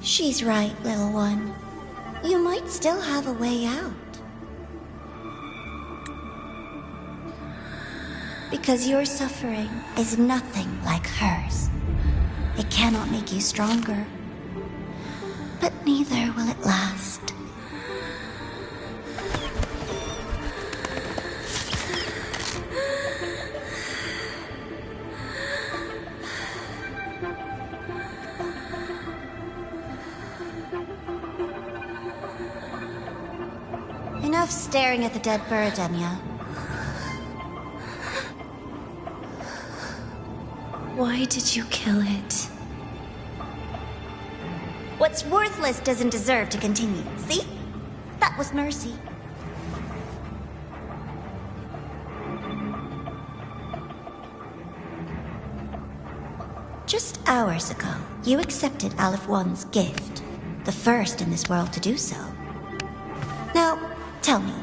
She's right, little one. You might still have a way out. Because your suffering is nothing like hers. It cannot make you stronger, but neither will it last. Enough staring at the dead bird, Enya. Why did you kill it? What's worthless doesn't deserve to continue, see? That was mercy. Just hours ago, you accepted Aleph One's gift, the first in this world to do so. Now, tell me,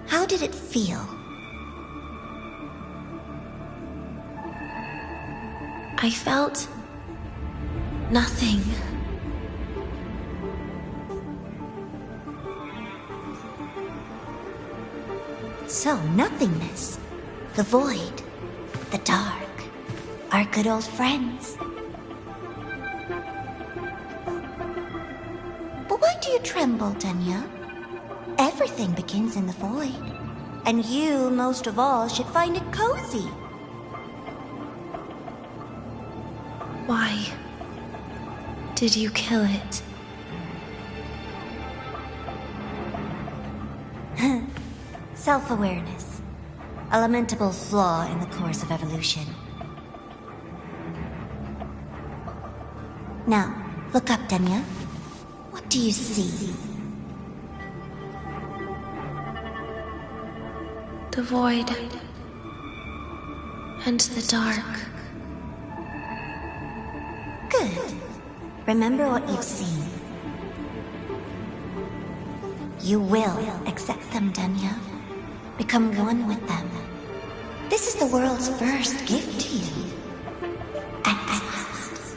how did it feel? I felt nothing. So, nothingness, the void, the dark, our good old friends. But why do you tremble, Tanya? Everything begins in the void, and you, most of all, should find it cozy. Why did you kill it? Self-awareness. A lamentable flaw in the course of evolution. Now, look up, Denya. What do you see? The void. And the dark. Good. Remember what you've seen. You will accept them, Denya. Become one with them. This is the world's first gift to you. At last.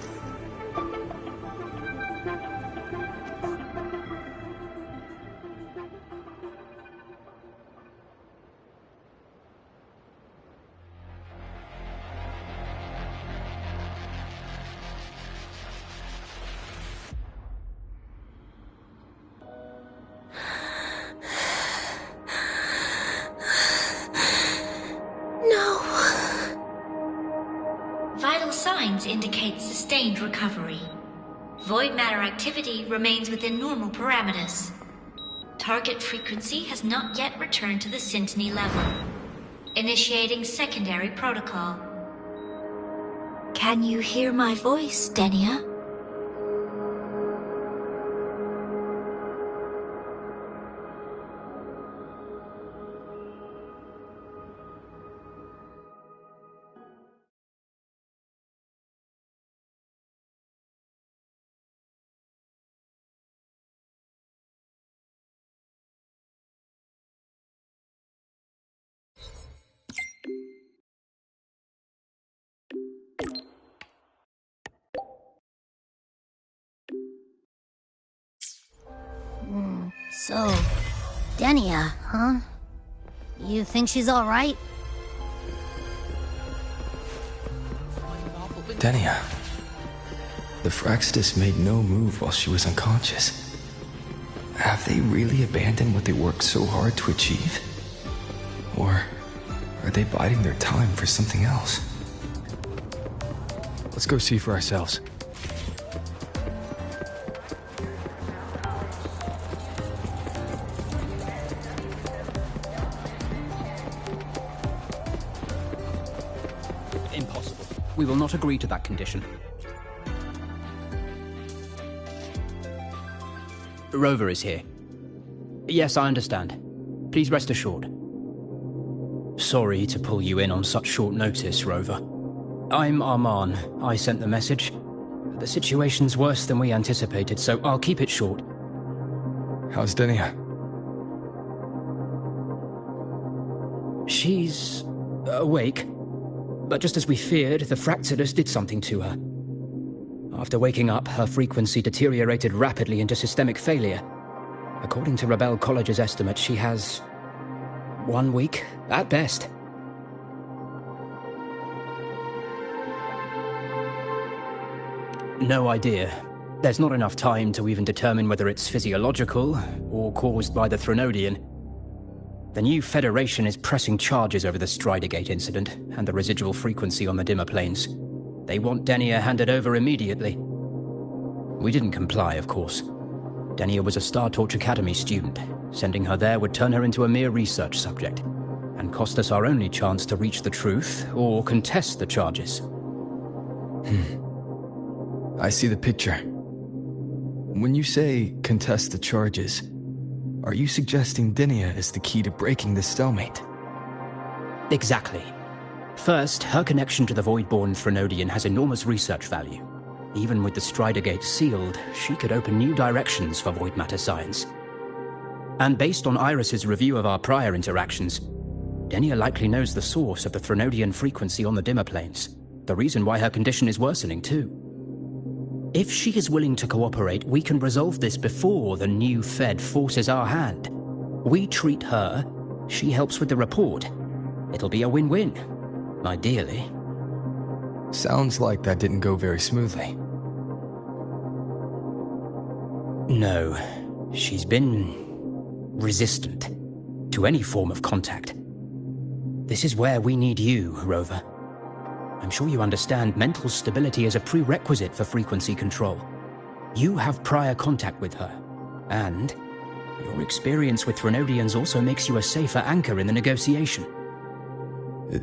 Vital signs indicate sustained recovery. Void matter activity remains within normal parameters. Target frequency has not yet returned to the Syntony level. Initiating secondary protocol. Can you hear my voice, Denya? So, Denia, huh? You think she's alright? Denia. The Fraxidus made no move while she was unconscious. Have they really abandoned what they worked so hard to achieve? Or are they biding their time for something else? Let's go see for ourselves. Impossible. We will not agree to that condition. Rover is here. Yes, I understand. Please rest assured. Sorry to pull you in on such short notice, Rover. I'm Arman. I sent the message. The situation's worse than we anticipated, so I'll keep it short. How's Denia? She's awake. But just as we feared, the Fraxidus did something to her. After waking up, her frequency deteriorated rapidly into systemic failure. According to Rebel College's estimate, she has 1 week, at best. No idea. There's not enough time to even determine whether it's physiological or caused by the Threnodian. The new Federation is pressing charges over the Stridergate incident and the residual frequency on the dimmer planes. They want Denia handed over immediately. We didn't comply, of course. Denia was a Star Torch Academy student. Sending her there would turn her into a mere research subject, and cost us our only chance to reach the truth or contest the charges. I see the picture. When you say contest the charges, are you suggesting Denia is the key to breaking this stalemate? Exactly. First, her connection to the Voidborn Threnodian has enormous research value. Even with the Stridergate sealed, she could open new directions for void matter science. And based on Iris's review of our prior interactions, Denia likely knows the source of the Threnodian frequency on the dimmer planes. The reason why her condition is worsening, too. If she is willing to cooperate, we can resolve this before the new Fed forces our hand. We treat her, she helps with the report. It'll be a win-win, ideally. Sounds like that didn't go very smoothly. No, she's been resistant to any form of contact. This is where we need you, Rover. I'm sure you understand mental stability is a prerequisite for frequency control. You have prior contact with her, and your experience with Threnodians also makes you a safer anchor in the negotiation.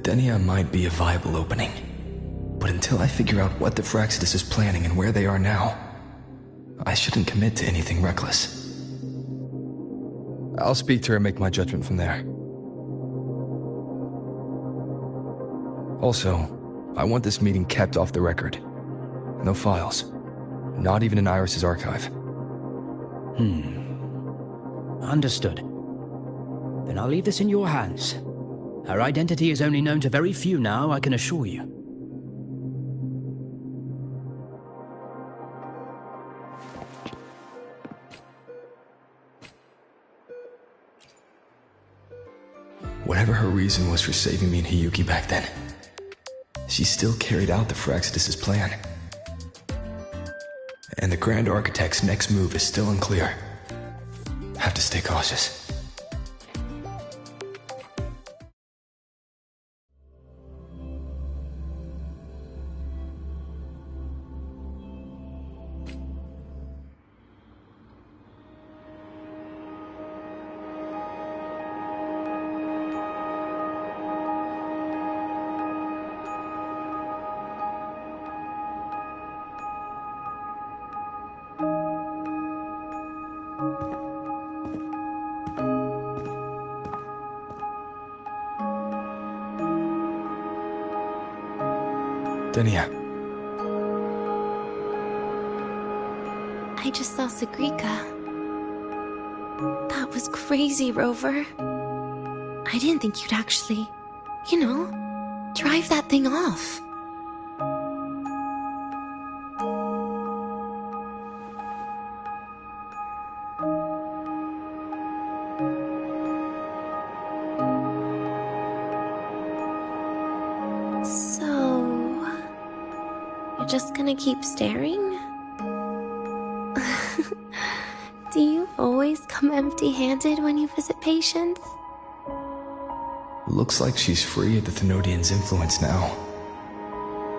Denia might be a viable opening, but until I figure out what the Fraxidus is planning and where they are now, I shouldn't commit to anything reckless. I'll speak to her and make my judgment from there. Also, I want this meeting kept off the record. No files. Not even in Iris's archive. Understood. Then I'll leave this in your hands. Her identity is only known to very few now, I can assure you. Whatever her reason was for saving me and Hiyuki back then, she still carried out the Fraxidus' plan. And the Grand Architect's next move is still unclear. Have to stay cautious. Denia. I just saw Sagrika. That was crazy, Rover. I didn't think you'd actually, drive that thing off. Just gonna keep staring? Do you always come empty-handed when you visit patients? Looks like she's free of the Thenodian's influence now.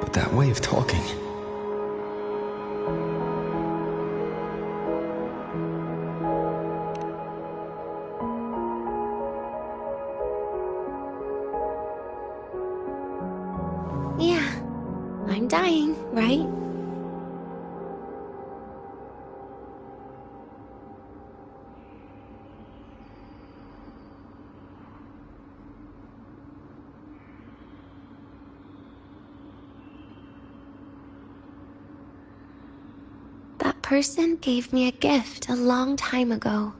But that way of talking... Yeah, I'm dying, right? That person gave me a gift a long time ago.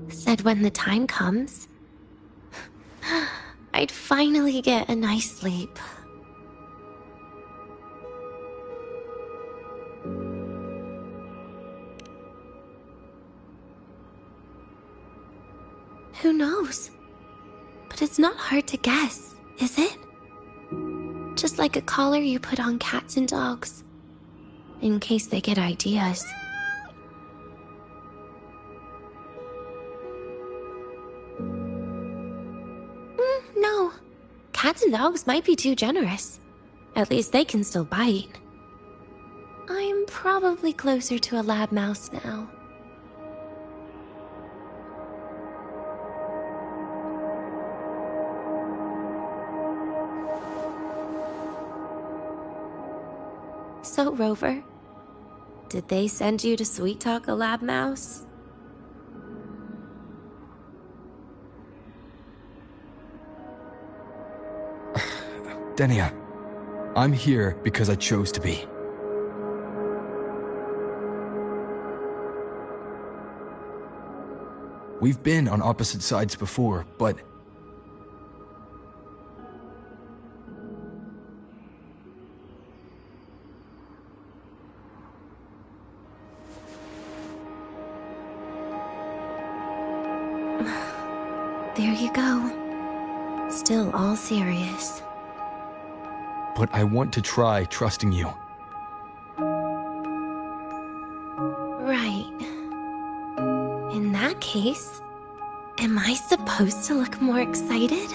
Said when the time comes, I'd finally get a nice sleep. Who knows? But it's not hard to guess, is it? Just like a collar you put on cats and dogs, in case they get ideas. No. Cats and dogs might be too generous. At least they can still bite. I'm probably closer to a lab mouse now. So, Rover, did they send you to sweet talk a lab mouse? Denia, I'm here because I chose to be. We've been on opposite sides before, but... There you go. Still all serious. But I want to try trusting you. Right. In that case, am I supposed to look more excited?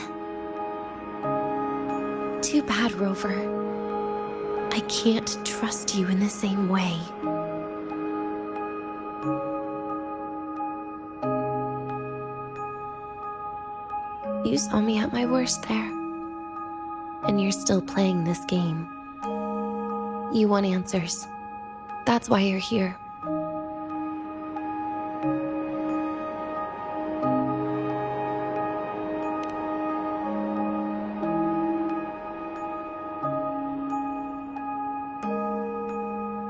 Too bad, Rover. I can't trust you in the same way. You saw me at my worst there. And you're still playing this game. You want answers. That's why you're here.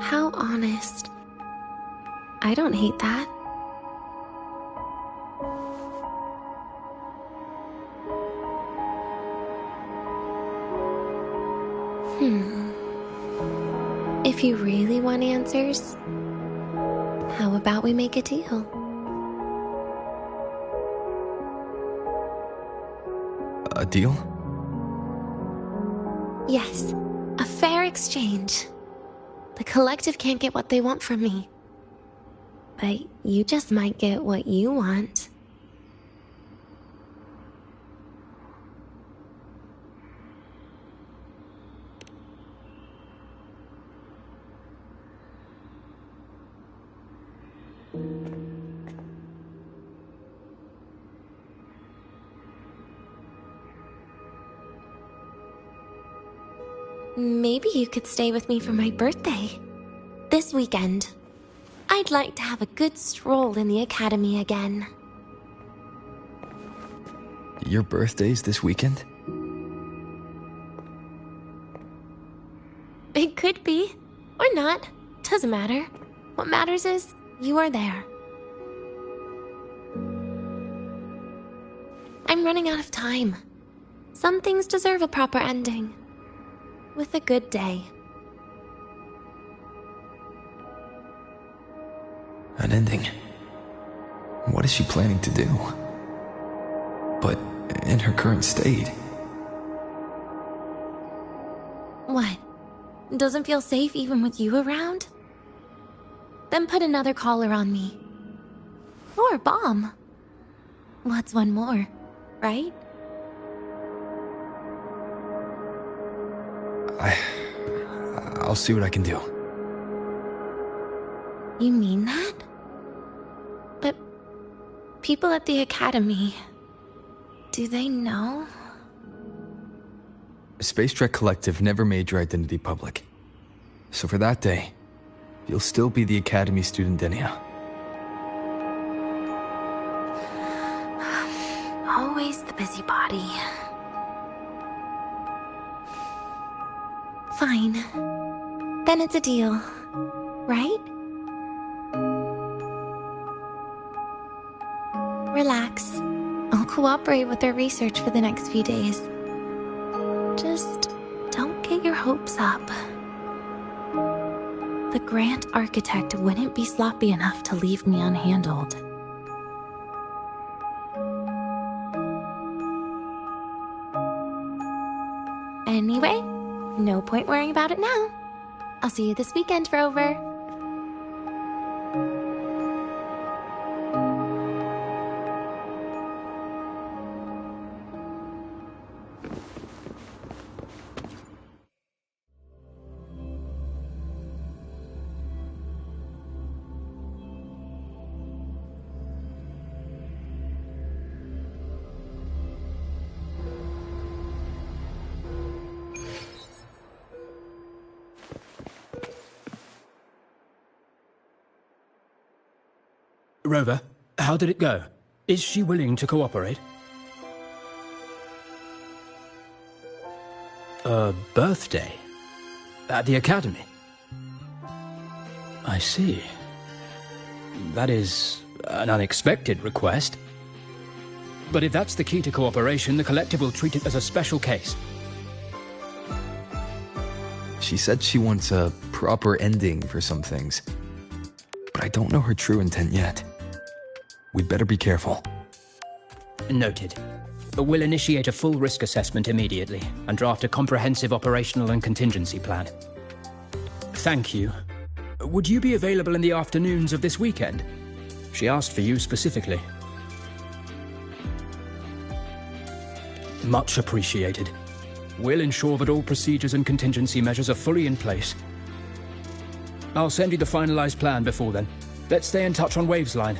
How honest. I don't hate that. If you really want answers, how about we make a deal? A deal? Yes, a fair exchange. The collective can't get what they want from me. But you just might get what you want. Maybe you could stay with me for my birthday. This weekend. I'd like to have a good stroll in the academy again. Your birthday's this weekend? It could be. Or not. Doesn't matter. What matters is you are there. I'm running out of time. Some things deserve a proper ending. With a good day. An ending? What is she planning to do? But in her current state... What? Doesn't feel safe even with you around? Then put another collar on me. Or a bomb. What's one more, right? I'll see what I can do. You mean that? But people at the academy, do they know? Space Trek Collective never made your identity public. So for that day, you'll still be the Academy student Denia. Always the busybody. Fine. Then it's a deal, right? Relax. I'll cooperate with their research for the next few days. Just don't get your hopes up. The Grand Architect wouldn't be sloppy enough to leave me unhandled. Anyway, no point worrying about it now. I'll see you this weekend, Rover. Rover, how did it go? Is she willing to cooperate? A birthday? At the academy? I see. That is an unexpected request. But if that's the key to cooperation, the Collective will treat it as a special case. She said she wants a proper ending for some things. But I don't know her true intent yet. We'd better be careful. Noted. We'll initiate a full risk assessment immediately and draft a comprehensive operational and contingency plan. Thank you. Would you be available in the afternoons of this weekend? She asked for you specifically. Much appreciated. We'll ensure that all procedures and contingency measures are fully in place. I'll send you the finalized plan before then. Let's stay in touch on Waves Line.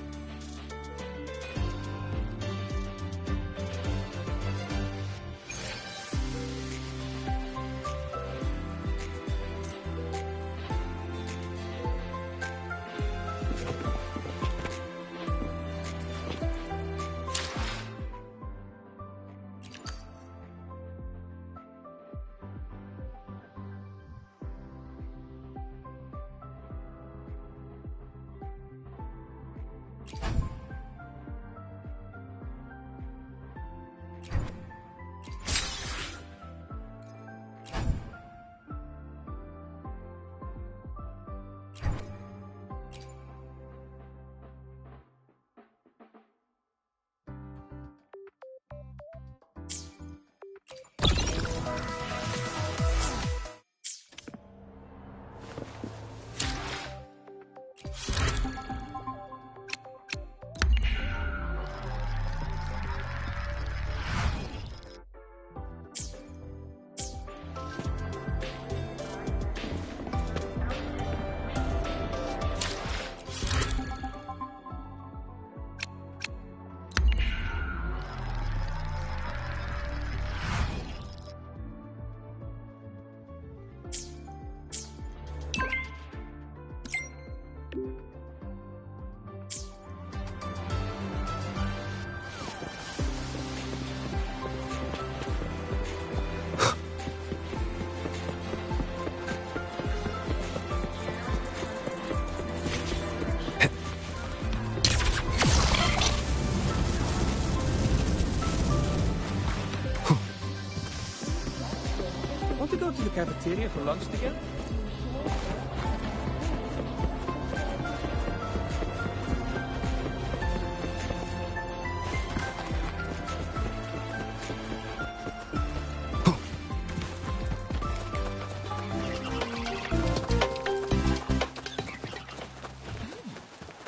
To the cafeteria for lunch together?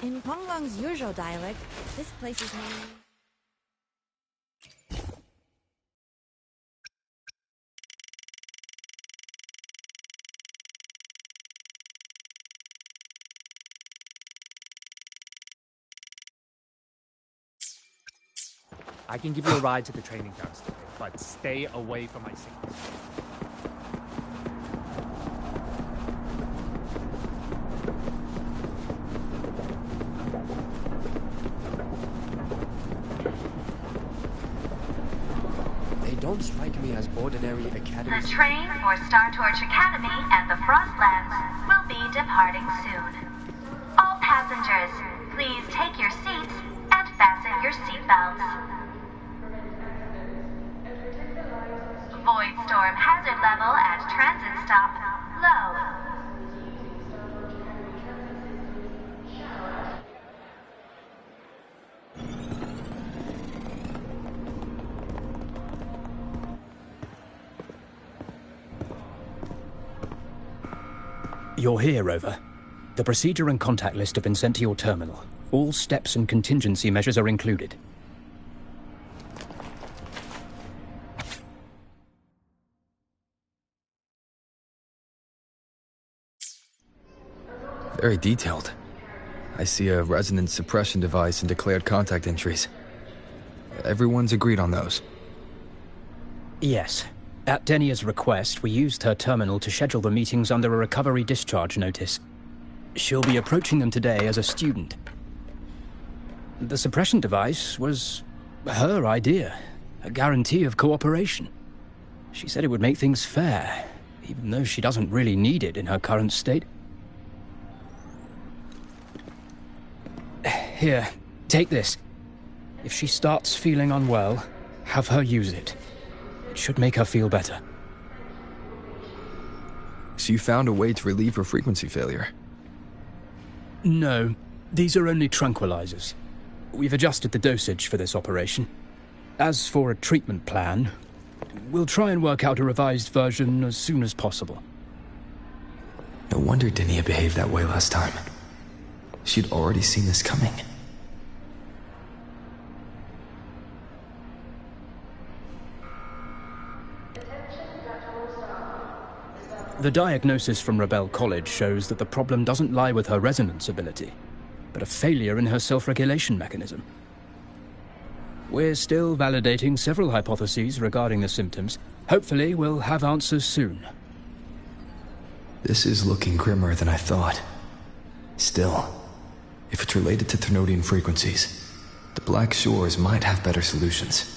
In Ponglong's usual dialect, this place is named... I can give you a ride to the training grounds today, but stay away from my signals. They don't strike me as ordinary academy. The train for Star Torch Academy and the Frostlands will be departing soon. All passengers, please take your seats and fasten your seatbelts. Void storm hazard level at transit stop low. You're here, Rover. The procedure and contact list have been sent to your terminal. All steps and contingency measures are included. Very detailed. I see a resonance suppression device and declared contact entries. Everyone's agreed on those. Yes. At Denia's request, we used her terminal to schedule the meetings under a recovery discharge notice. She'll be approaching them today as a student. The suppression device was her idea, a guarantee of cooperation. She said it would make things fair, even though she doesn't really need it in her current state. Here, take this. If she starts feeling unwell, have her use it. It should make her feel better. So you found a way to relieve her frequency failure? No, these are only tranquilizers. We've adjusted the dosage for this operation. As for a treatment plan, we'll try and work out a revised version as soon as possible. No wonder Denia behaved that way last time. She'd already seen this coming. The diagnosis from Rebel College shows that the problem doesn't lie with her resonance ability, but a failure in her self-regulation mechanism. We're still validating several hypotheses regarding the symptoms. Hopefully, we'll have answers soon. This is looking grimmer than I thought. Still, if it's related to Ternodian frequencies, the Black Shores might have better solutions.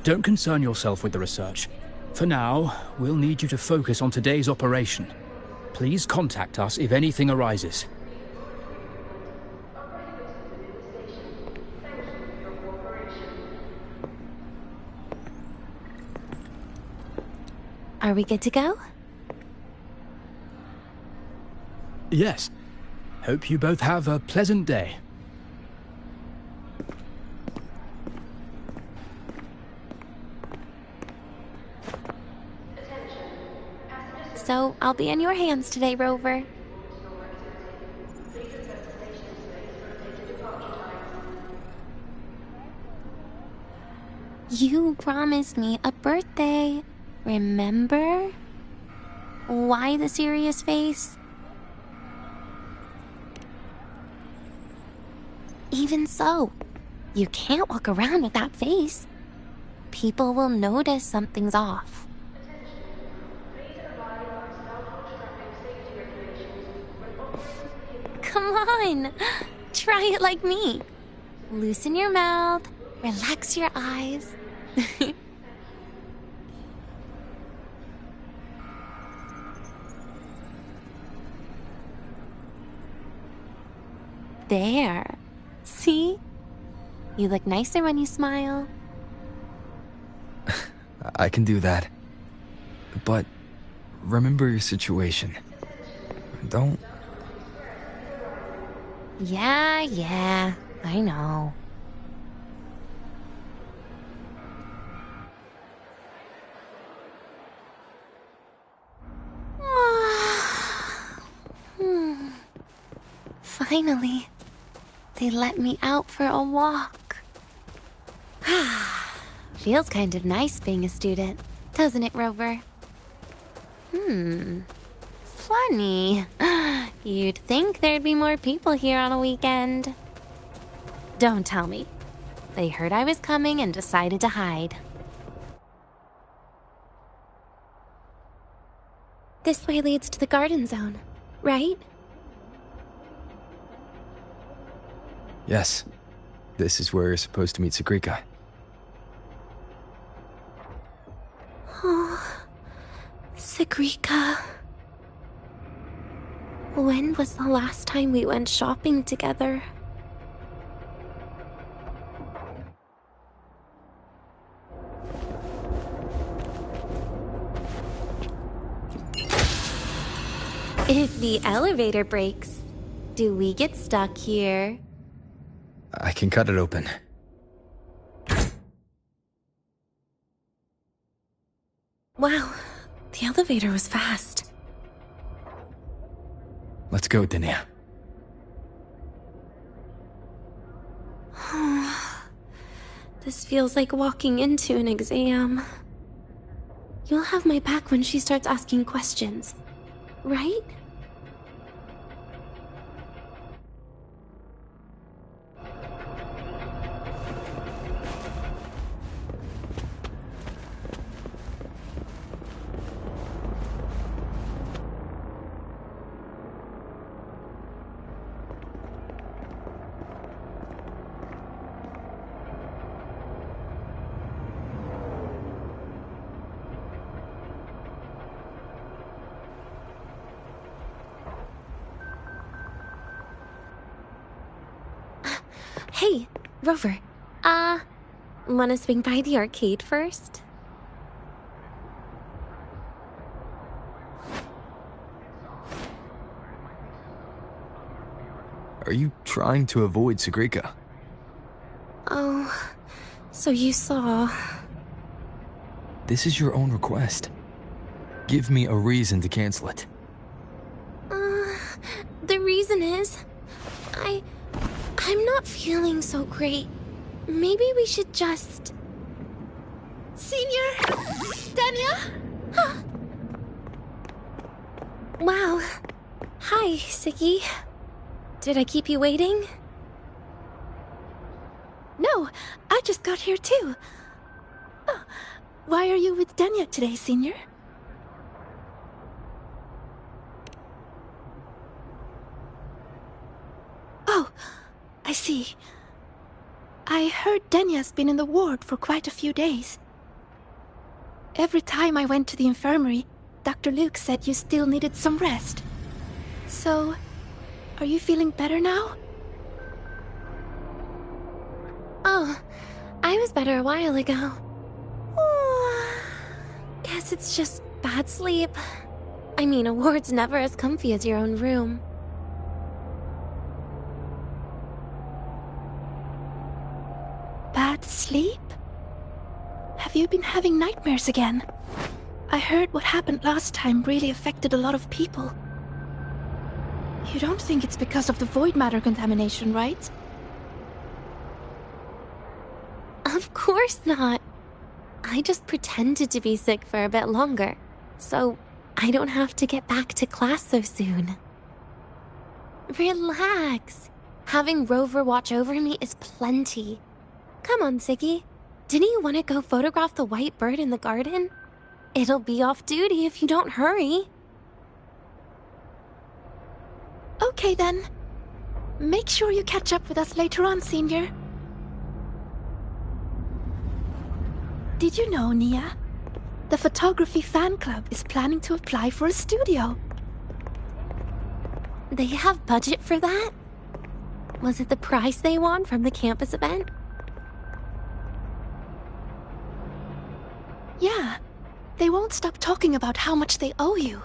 Don't concern yourself with the research. For now, we'll need you to focus on today's operation. Please contact us if anything arises. Are we good to go? Yes. Hope you both have a pleasant day. So, I'll be in your hands today, Rover. You promised me a birthday, remember? Why the serious face? Even so, you can't walk around with that face. People will notice something's off. Come on, try it like me. Loosen your mouth, relax your eyes. There. See? You look nicer when you smile. I can do that. But remember your situation. Don't... Yeah, I know. Finally, they let me out for a walk. Feels kind of nice being a student, doesn't it, Rover? Funny. You'd think there'd be more people here on a weekend. Don't tell me. They heard I was coming and decided to hide. This way leads to the garden zone, right? Yes. This is where you're supposed to meet Sagrika. Oh, Sagrika. When was the last time we went shopping together? If the elevator breaks, do we get stuck here? I can cut it open. Wow, The elevator was fast. Let's go, Denia. This feels like walking into an exam. You'll have my back when she starts asking questions, right? Hey, Rover. Wanna swing by the arcade first? Are you trying to avoid Sagrika? Oh, so you saw... This is your own request. Give me a reason to cancel it. The reason is... I'm not feeling so great. Maybe we should just... Senior! Dania? Wow. Hi, Siggy. Did I keep you waiting? No, I just got here too. Oh, why are you with Dania today, Senior? Oh, I see. I heard Dania's been in the ward for quite a few days. Every time I went to the infirmary, Dr. Luke said you still needed some rest. So, are you feeling better now? Oh, I was better a while ago. Guess it's just bad sleep. I mean, a ward's never as comfy as your own room. Bad sleep? Have you been having nightmares again? I heard what happened last time really affected a lot of people. You don't think it's because of the void matter contamination, right? Of course not. I just pretended to be sick for a bit longer, so I don't have to get back to class so soon. Relax. Having Rover watch over me is plenty. Come on, Siggy. Didn't you want to go photograph the white bird in the garden? It'll be off duty if you don't hurry. Okay then. Make sure you catch up with us later on, Senior. Did you know, Nia? The photography fan club is planning to apply for a studio. They have budget for that? Was it the prize they won from the campus event? Yeah. They won't stop talking about how much they owe you.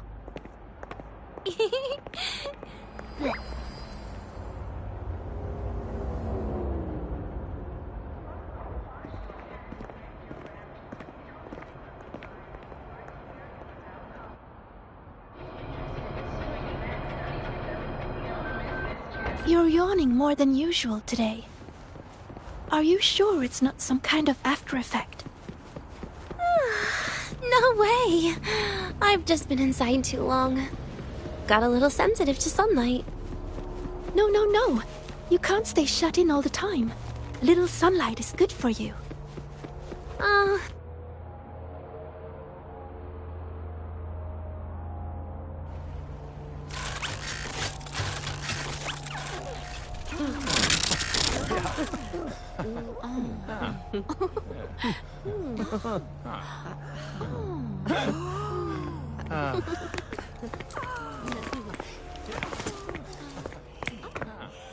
You're yawning more than usual today. Are you sure it's not some kind of after effect? No way! I've just been inside too long. Got a little sensitive to sunlight. No. You can't stay shut in all the time. A little sunlight is good for you.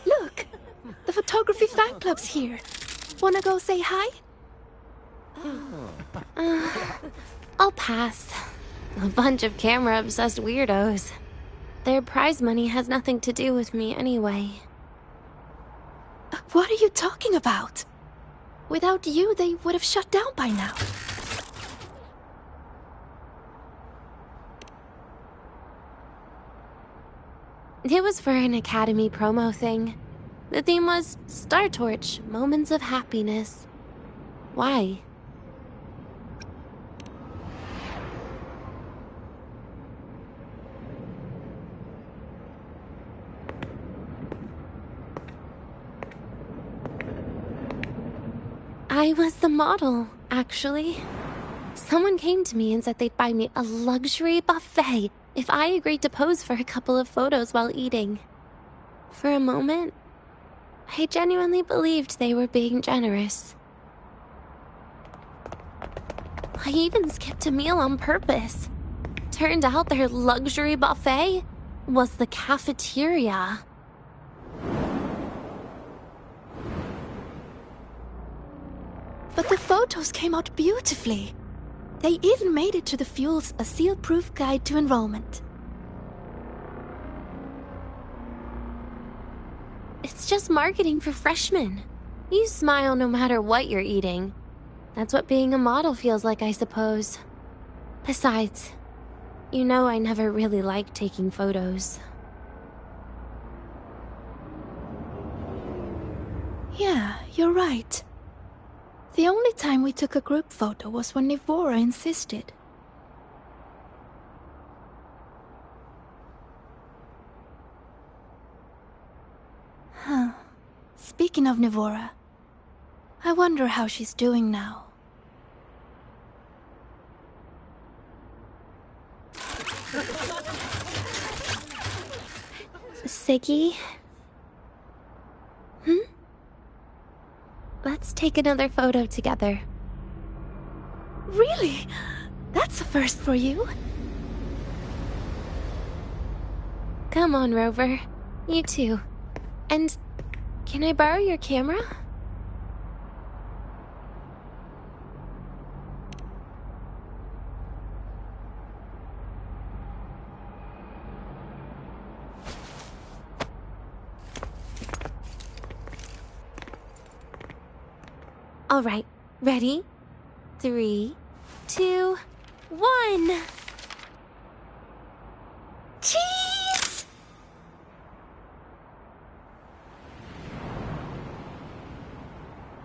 Look! The photography fan club's here. Wanna go say hi? I'll pass. A bunch of camera-obsessed weirdos. Their prize money has nothing to do with me anyway. What are you talking about? Without you, they would have shut down by now. It was for an Academy promo thing. The theme was Star Torch, Moments of Happiness. Why? I was the model, actually. Someone came to me and said they'd buy me a luxury buffet if I agreed to pose for a couple of photos while eating. For a moment, I genuinely believed they were being generous. I even skipped a meal on purpose. Turned out their luxury buffet was the cafeteria. But the photos came out beautifully. They even made it to the Fuel's A Seal-Proof Guide to Enrollment. It's just marketing for freshmen. You smile no matter what you're eating. That's what being a model feels like, I suppose. Besides, you know I never really liked taking photos. Yeah, you're right. The only time we took a group photo was when Nivora insisted. Huh. Speaking of Nivora, I wonder how she's doing now. Siggy? Let's take another photo together. Really? That's a first for you. Come on, Rover. You too. And can I borrow your camera? All right, ready? 3, 2, 1. Cheese!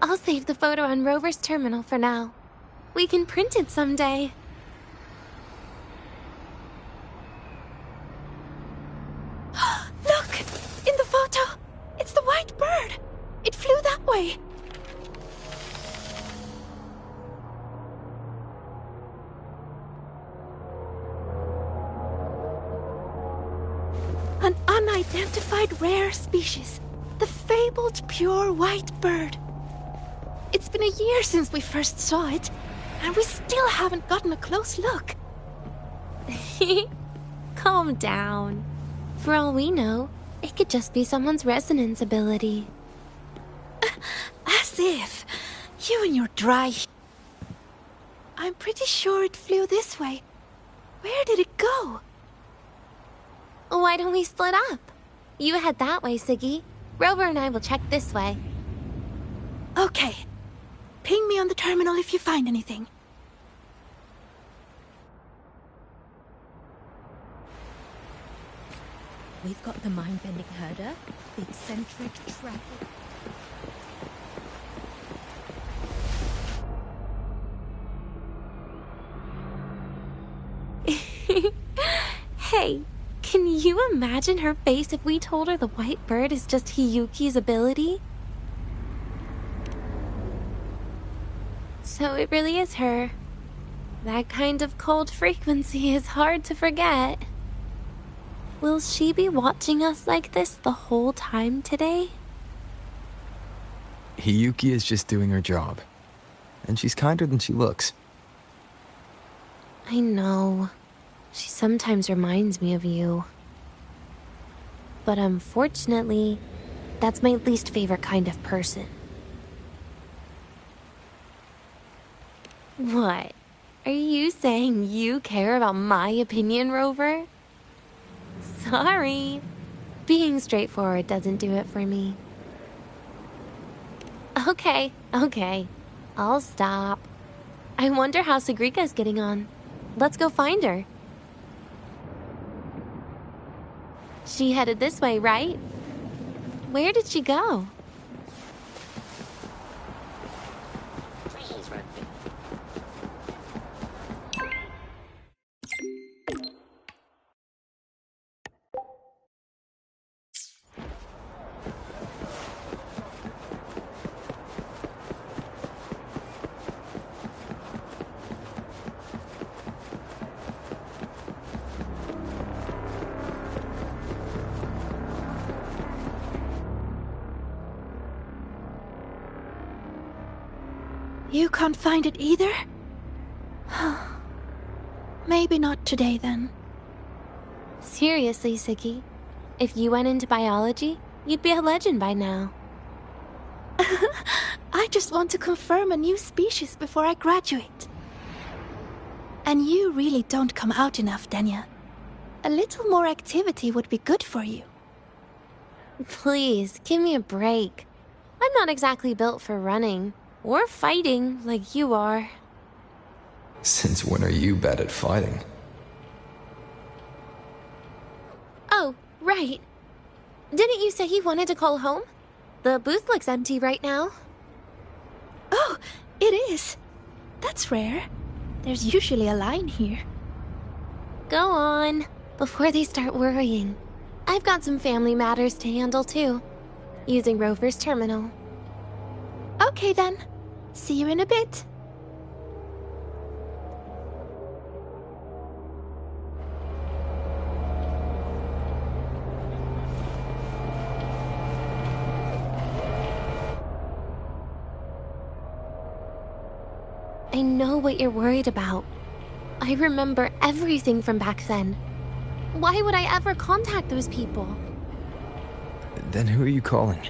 I'll save the photo on Rover's terminal for now. We can print it someday. Look! In the photo! It's the white bird! It flew that way! An unidentified rare species. The fabled pure white bird. It's been a year since we first saw it, and we still haven't gotten a close look. Calm down. For all we know, it could just be someone's resonance ability. As if. You and your dry... I'm pretty sure it flew this way. Where did it go? Why don't we split up? You head that way, Siggy. Rover and I will check this way. Okay. Ping me on the terminal if you find anything. We've got the mind-bending herder, the eccentric traffic. Hey, can you imagine her face if we told her the white bird is just Hiyuki's ability? So it really is her. That kind of cold frequency is hard to forget. Will she be watching us like this the whole time today? Hiyuki is just doing her job. And she's kinder than she looks. I know. She sometimes reminds me of you. But unfortunately, that's my least favorite kind of person. What? Are you saying you care about my opinion, Rover? Sorry. Being straightforward doesn't do it for me. Okay. I'll stop. I wonder how Sagrika's getting on. Let's go find her. She headed this way, right? Where did she go? You can't find it either? Maybe not today, then. Seriously, Siggy. If you went into biology, you'd be a legend by now. I just want to confirm a new species before I graduate. And you really don't come out enough, Danya. A little more activity would be good for you. Please, give me a break. I'm not exactly built for running. Or fighting, like you are. Since when are you bad at fighting? Oh, right. Didn't you say you wanted to call home? The booth looks empty right now. Oh, it is. That's rare. There's usually a line here. Go on, before they start worrying. I've got some family matters to handle too, using Rover's terminal. Okay then. See you in a bit. I know what you're worried about. I remember everything from back then. Why would I ever contact those people? Then who are you calling?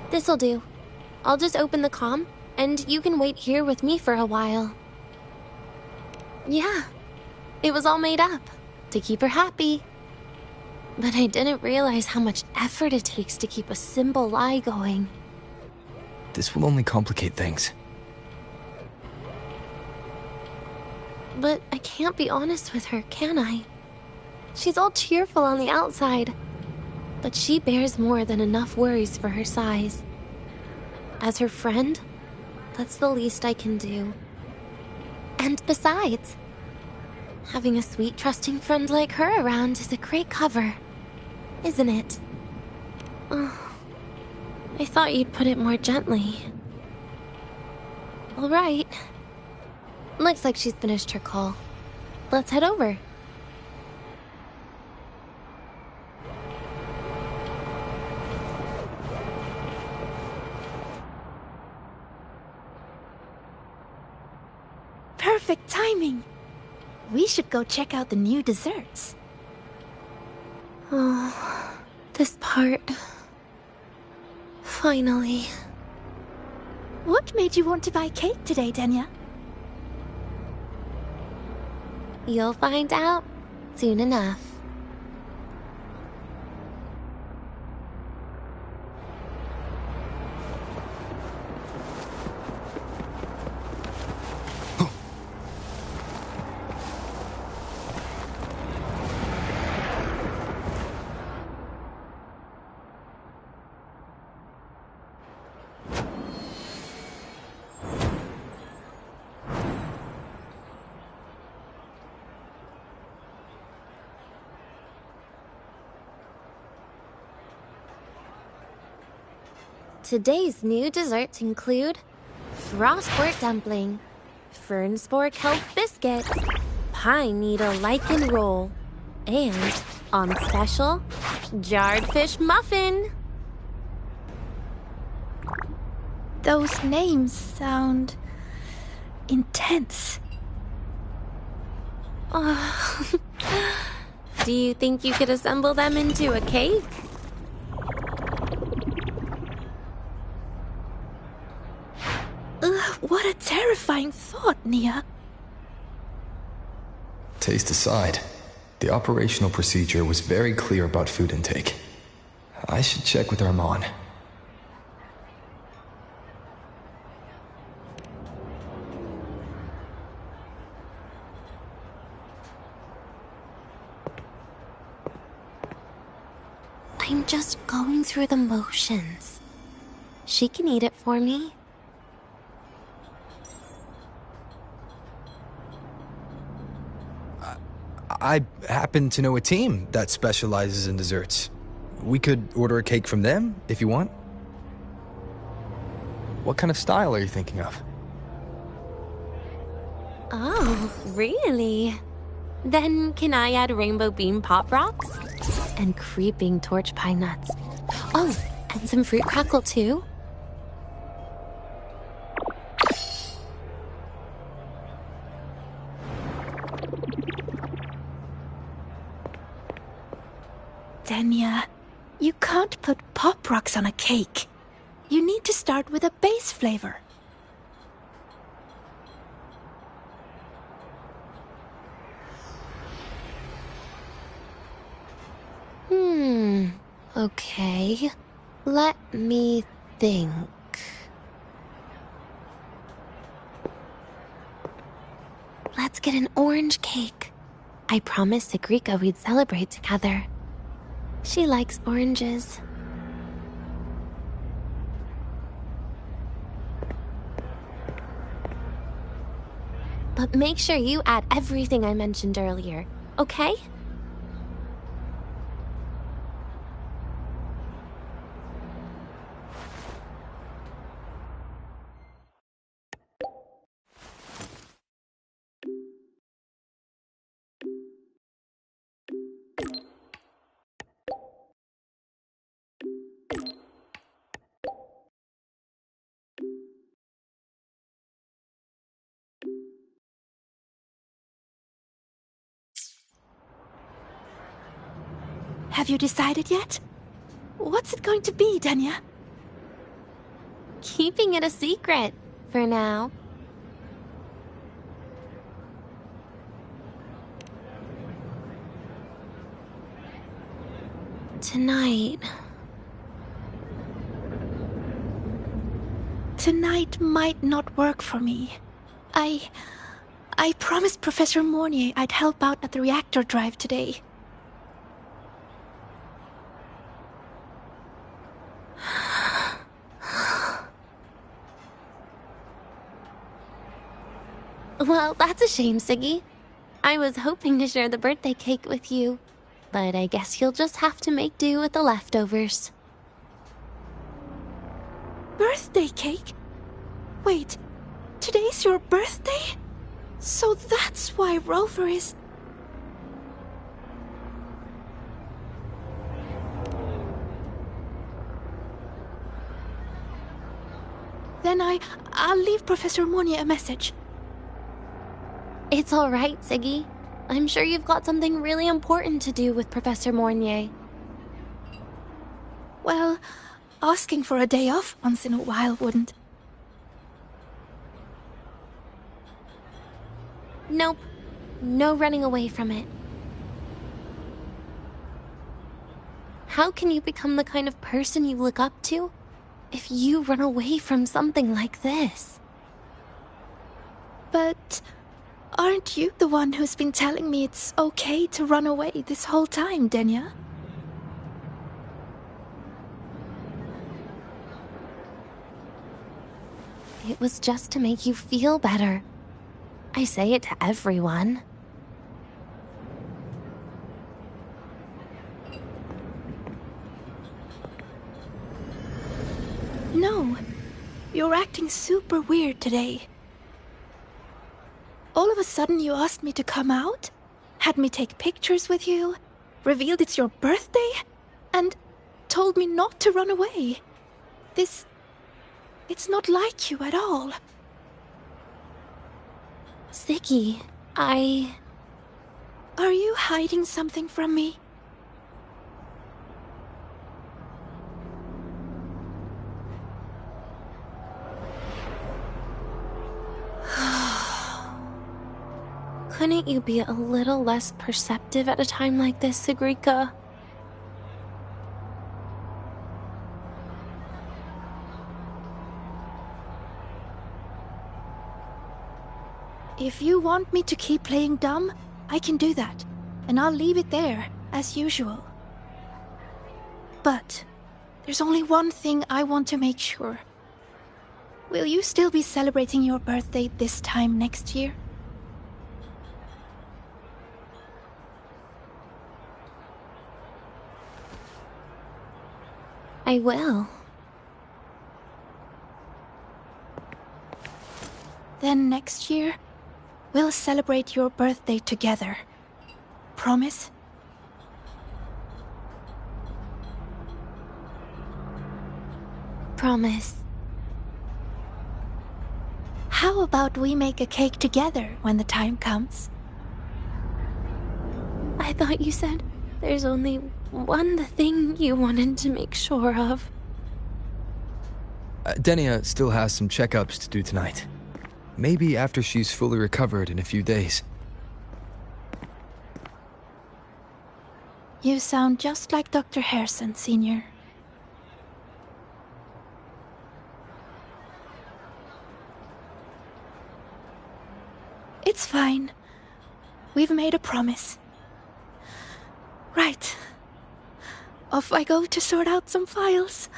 This'll do. I'll just open the comm, and you can wait here with me for a while. Yeah, it was all made up, to keep her happy. But I didn't realize how much effort it takes to keep a simple lie going. This will only complicate things. But I can't be honest with her, can I? She's all cheerful on the outside, but she bears more than enough worries for her size. As her friend, that's the least I can do. And besides, having a sweet, trusting friend like her around is a great cover, isn't it? Oh, I thought you'd put it more gently. All right. Looks like she's finished her call. Let's head over. Perfect timing. We should go check out the new desserts. Oh, this part. Finally. What made you want to buy cake today, Danya? You'll find out soon enough. Today's new desserts include Frostwort Dumpling, Fernspore Kelp Biscuit, Pine Needle Lichen Roll, and, on special, Jarred Fish Muffin. Those names sound intense. Do you think you could assemble them into a cake? What a terrifying thought, Nia. Taste aside, the operational procedure was very clear about food intake. I should check with Armand. I'm just going through the motions. She can eat it for me. I happen to know a team that specializes in desserts. We could order a cake from them if you want. What kind of style are you thinking of? Oh, really? Then can I add rainbow bean pop rocks? And creeping torch pine nuts. Oh, and some fruit crackle too? Denya, you can't put pop rocks on a cake. You need to start with a base flavor. Okay. Let me think. Let's get an orange cake. I promised Sigrika we'd celebrate together. She likes oranges. But make sure you add everything I mentioned earlier, okay? Have you decided yet? What's it going to be, Denya? Keeping it a secret for now. Tonight might not work for me. I promised Professor Mornier I'd help out at the reactor drive today. Well, that's a shame, Siggy. I was hoping to share the birthday cake with you, but I guess you'll just have to make do with the leftovers. Birthday cake? Wait, today's your birthday? So that's why Rover is... Then I'll leave Professor Mornier a message. It's all right, Siggy. I'm sure you've got something really important to do with Professor Mornier. Well, asking for a day off once in a while wouldn't. Nope. No running away from it. How can you become the kind of person you look up to if you run away from something like this? But aren't you the one who's been telling me it's okay to run away this whole time, Denya? It was just to make you feel better. I say it to everyone. No, you're acting super weird today. All of a sudden you asked me to come out, had me take pictures with you, revealed it's your birthday, and told me not to run away. It's not like you at all. Siggy, Are you hiding something from me? Couldn't you be a little less perceptive at a time like this, Sigrika? If you want me to keep playing dumb, I can do that. And I'll leave it there, as usual. But there's only one thing I want to make sure. Will you still be celebrating your birthday this time next year? I will. Then next year, we'll celebrate your birthday together. Promise? Promise. How about we make a cake together when the time comes? I thought you said there's only one thing you wanted to make sure of. Denia still has some checkups to do tonight. Maybe after she's fully recovered in a few days. You sound just like Dr. Harrison, Sr. It's fine. We've made a promise. Right. Off I go to sort out some files.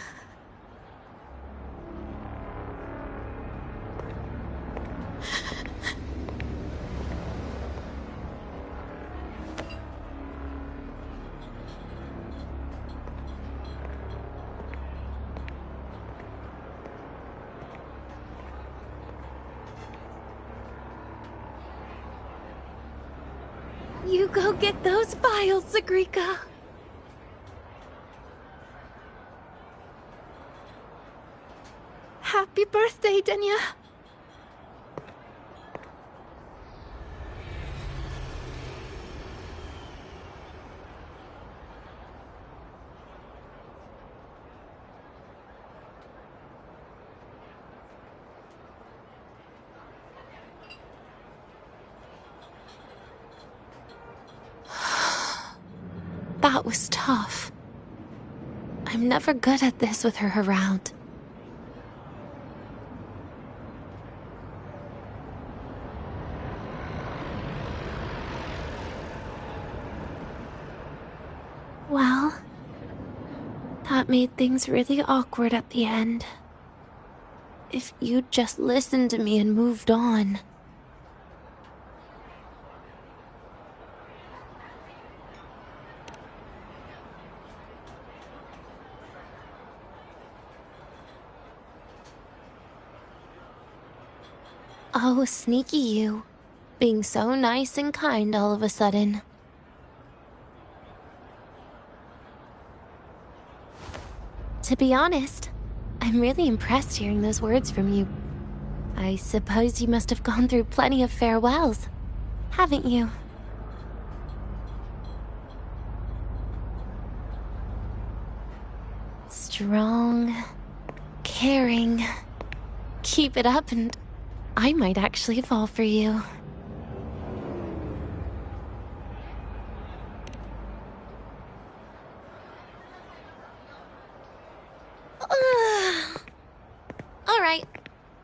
You go get those files, Sagrika. Happy birthday, Denia. That was tough. I'm never good at this with her around. Well, that made things really awkward at the end. If you'd just listened to me and moved on. Oh, sneaky you. Being so nice and kind all of a sudden. To be honest, I'm really impressed hearing those words from you. I suppose you must have gone through plenty of farewells, haven't you? Strong, caring. Keep it up and I might actually fall for you. All right,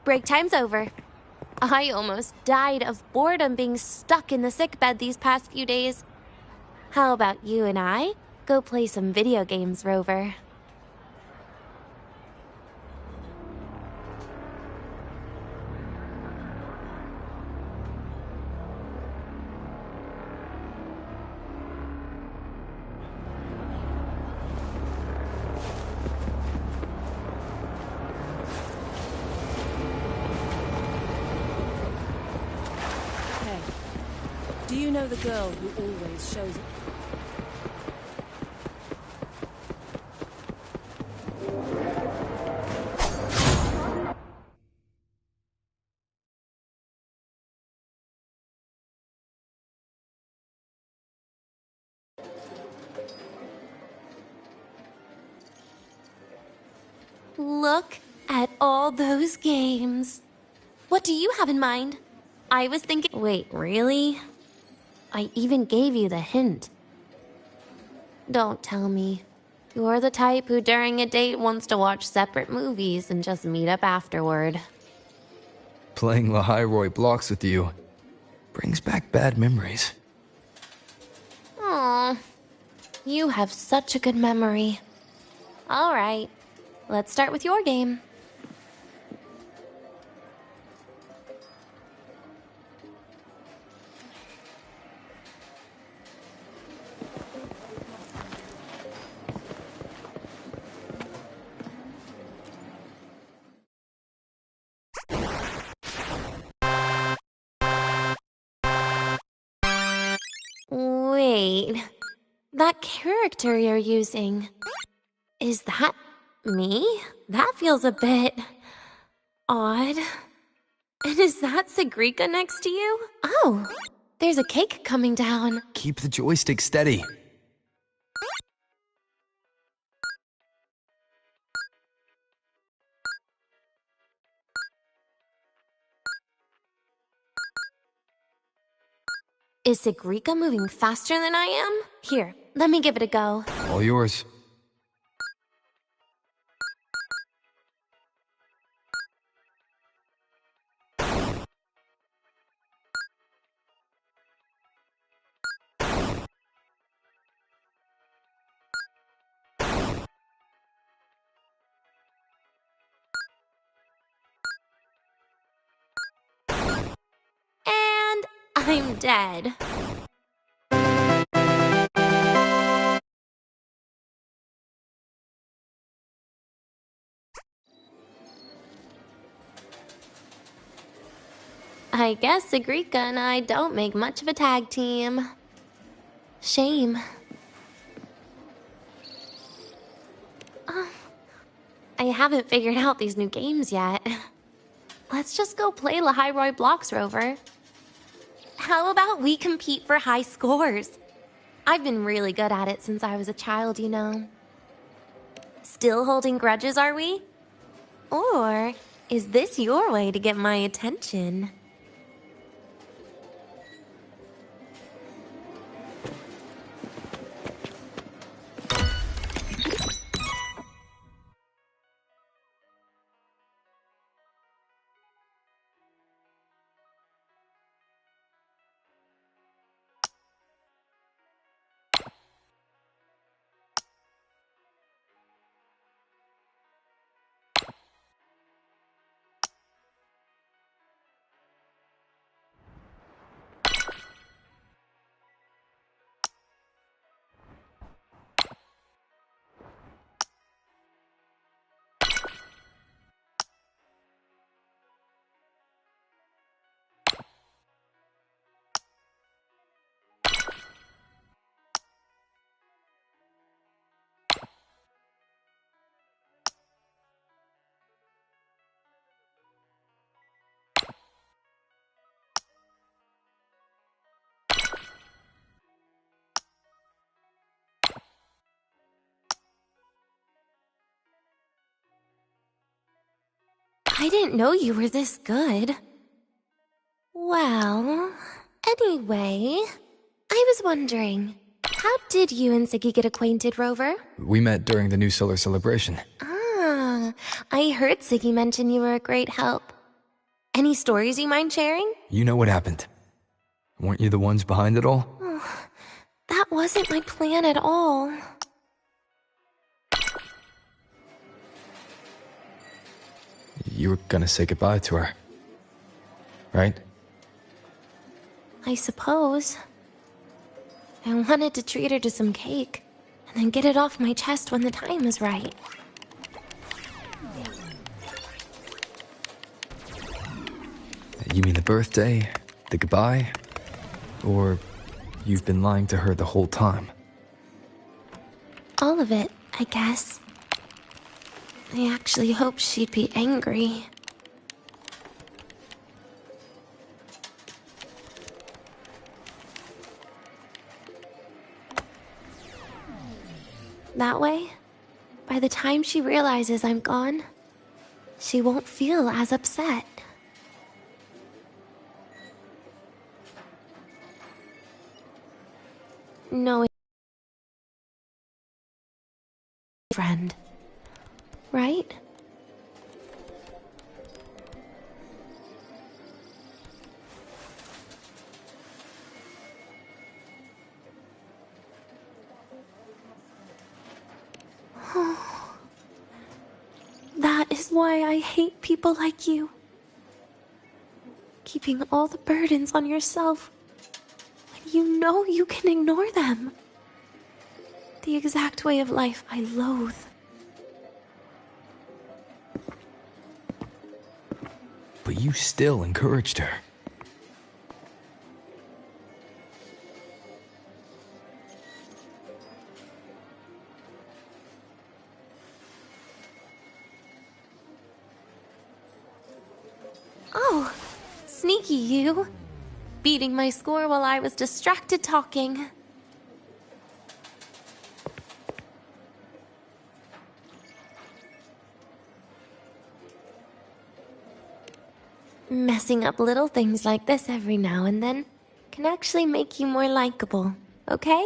break time's over. I almost died of boredom being stuck in the sickbed these past few days. How about you and I go play some video games, Rover? Do you know the girl who always shows up? Look at all those games. What do you have in mind? I was thinking... Wait, really? I even gave you the hint. Don't tell me. You're the type who during a date wants to watch separate movies and just meet up afterward. Playing Lahairoi blocks with you brings back bad memories. Aw, you have such a good memory. Alright, let's start with your game. Wait, that character you're using, is that me? That feels a bit odd. And is that Sigrika next to you? Oh, there's a cake coming down. Keep the joystick steady. Is Sigrika moving faster than I am? Here, let me give it a go. All yours. And I'm dead. I guess Sigrika and I don't make much of a tag team. Shame. I haven't figured out these new games yet. Let's just go play Lahairoi Blocks, Rover. How about we compete for high scores? I've been really good at it since I was a child, you know. Still holding grudges, are we? Or is this your way to get my attention? I didn't know you were this good. Well, anyway, I was wondering, how did you and Siggy get acquainted, Rover? We met during the New Solar Celebration. Ah, I heard Siggy mention you were a great help. Any stories you mind sharing? You know what happened. Weren't you the ones behind it all? Oh, that wasn't my plan at all. You were gonna say goodbye to her, right? I suppose. I wanted to treat her to some cake, and then get it off my chest when the time is right. You mean the birthday, the goodbye, or you've been lying to her the whole time? All of it, I guess. I actually hoped she'd be angry. That way, by the time she realizes I'm gone, she won't feel as upset. No, friend, right? why I hate people like you. Keeping all the burdens on yourself when you know you can ignore them. The exact way of life I loathe. But you still encouraged her. Oh, sneaky you. Beating my score while I was distracted talking. Messing up little things like this every now and then can actually make you more likable, okay?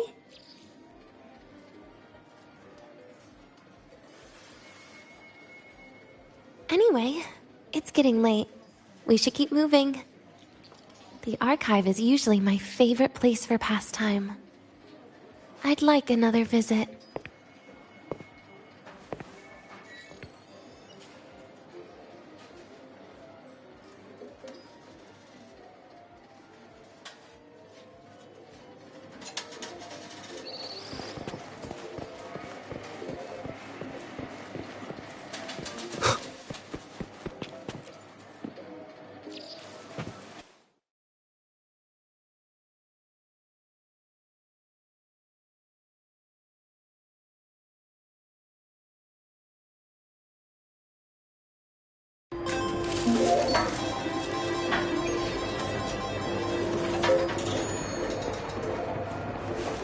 Anyway, it's getting late. We should keep moving. The archive is usually my favorite place for pastime. I'd like another visit.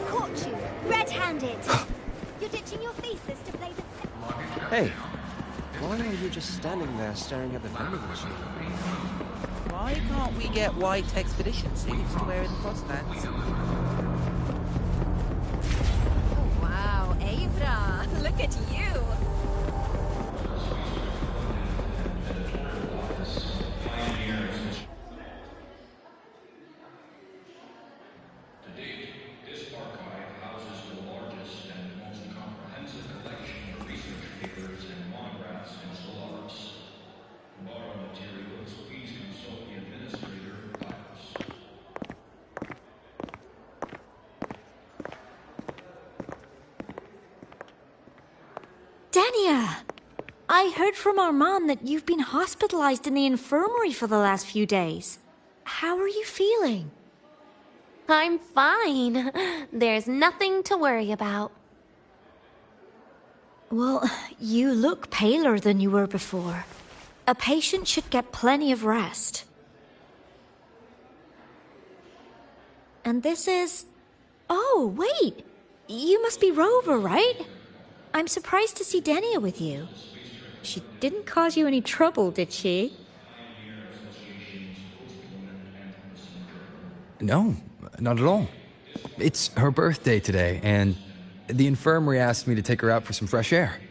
Caught you, red-handed. You're ditching your thesis to play the... Hey, why are you just standing there staring at the vending machine? Why can't we get white expedition suits to wear in the Frostlands? Oh, wow, Avra, look at you. Dania! I heard from Armand that you've been hospitalized in the infirmary for the last few days. How are you feeling? I'm fine. There's nothing to worry about. Well, you look paler than you were before. A patient should get plenty of rest. And this is... Oh, wait! You must be Rover, right? I'm surprised to see Dania with you. She didn't cause you any trouble, did she? No, not at all. It's her birthday today, and the infirmary asked me to take her out for some fresh air.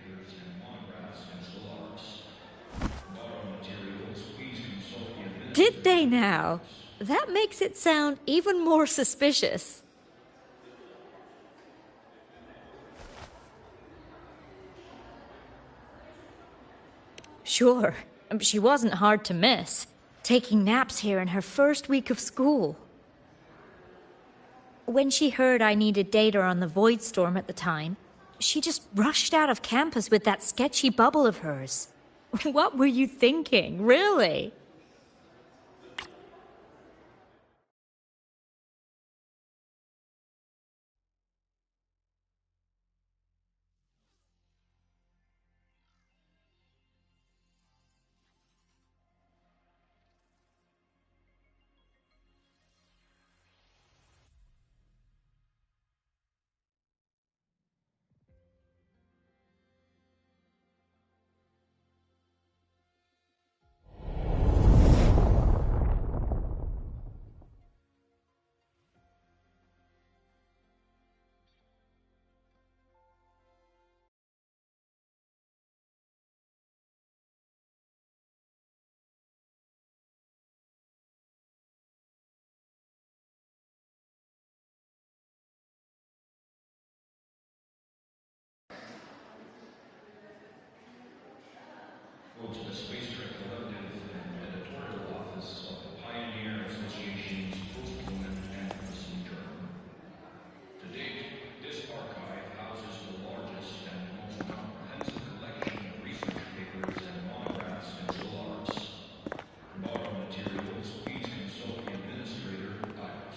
Did they now? That makes it sound even more suspicious. Sure, she wasn't hard to miss. Taking naps here in her first week of school. When she heard I needed data on the Void Storm at the time, she just rushed out of campus with that sketchy bubble of hers. What were you thinking, really?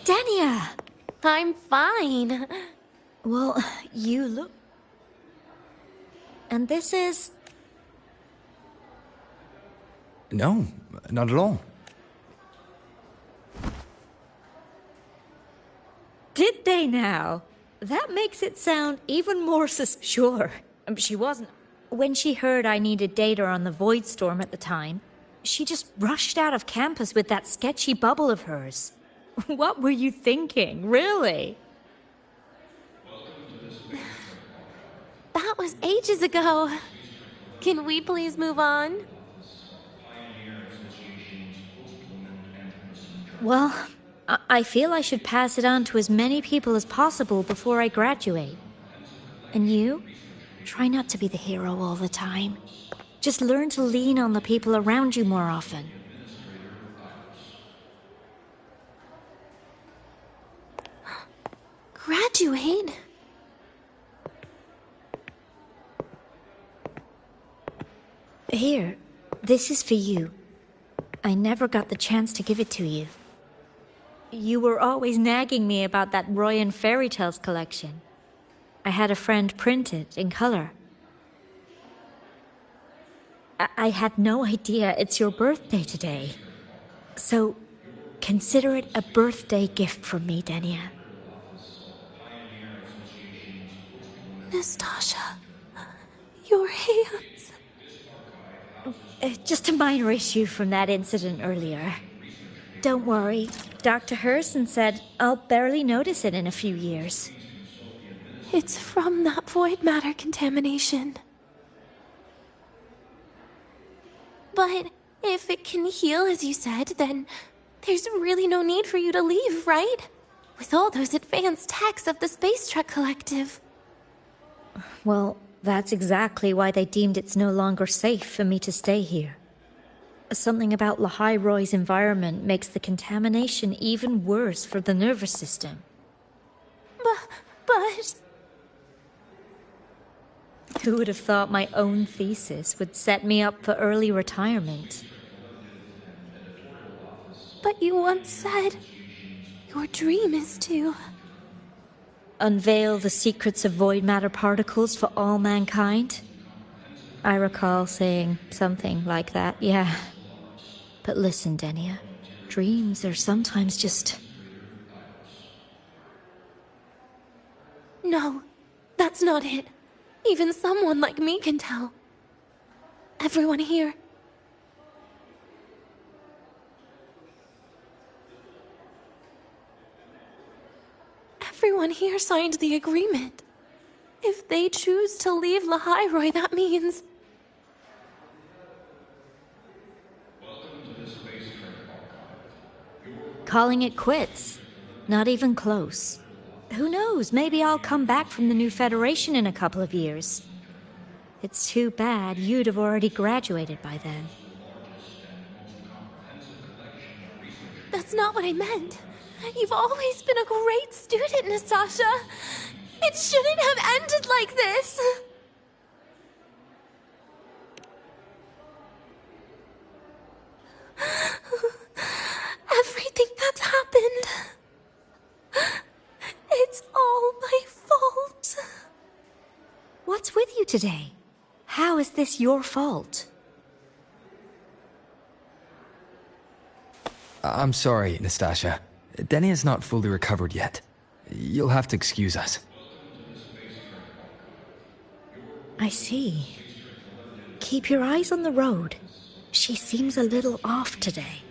Dania! I'm fine. Well, you look... And this is... No, not at all. Did they now? That makes it sound even more sure. She wasn't. When she heard I needed data on the Void Storm at the time, she just rushed out of campus with that sketchy bubble of hers. What were you thinking, really? That was ages ago. Can we please move on? Well, I feel I should pass it on to as many people as possible before I graduate. And you? Try not to be the hero all the time. Just learn to lean on the people around you more often. Graduate? Here, this is for you. I never got the chance to give it to you. You were always nagging me about that Roy and Fairy Tales collection. I had a friend print it in color. I had no idea it's your birthday today. So, consider it a birthday gift from me, Dania. Nastasha, your hands. Just a minor issue from that incident earlier. Don't worry. Dr. Herson said I'll barely notice it in a few years. It's from that void matter contamination. But if it can heal, as you said, then there's really no need for you to leave, right? With all those advanced techs of the Space Trek Collective. Well, that's exactly why they deemed it's no longer safe for me to stay here. Something about Lahai Roy's environment makes the contamination even worse for the nervous system. But... Who would have thought my own thesis would set me up for early retirement? But you once said your dream is to... unveil the secrets of void matter particles for all mankind? I recall saying something like that, yeah. But listen, Denia, dreams are sometimes just... No, that's not it. Even someone like me can tell. Everyone here. Everyone here signed the agreement. If they choose to leave Lahai, that means... calling it quits. Not even close. Who knows, maybe I'll come back from the new Federation in a couple of years. It's too bad you'd have already graduated by then. That's not what I meant. You've always been a great student, Nastasha. It shouldn't have ended like this. Everything that's happened... it's all my fault. What's with you today? How is this your fault? I'm sorry, Nastasha. Denia's not fully recovered yet. You'll have to excuse us. I see. Keep your eyes on the road. She seems a little off today.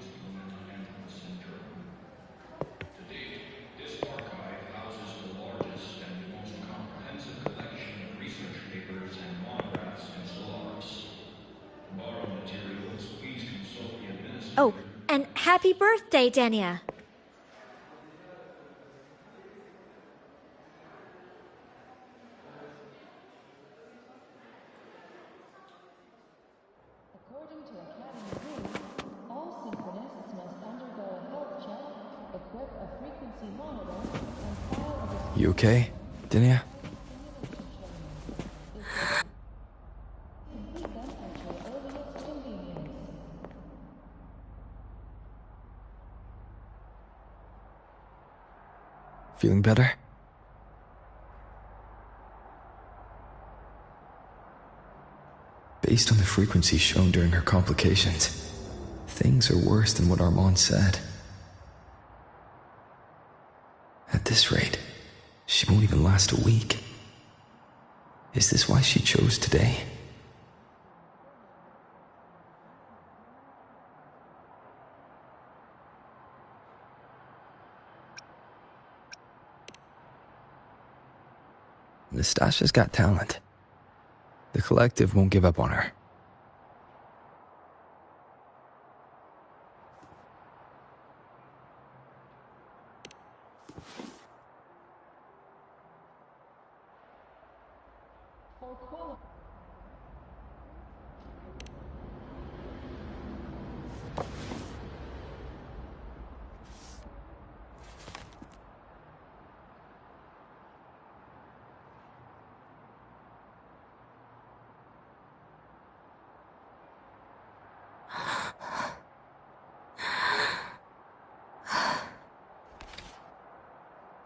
Oh, and happy birthday, Denia. According You okay, Dinia? Feeling better? Based on the frequency shown during her complications, things are worse than what Armand said. At this rate, she won't even last a week. Is this why she chose today? Nastasha's got talent. The collective won't give up on her.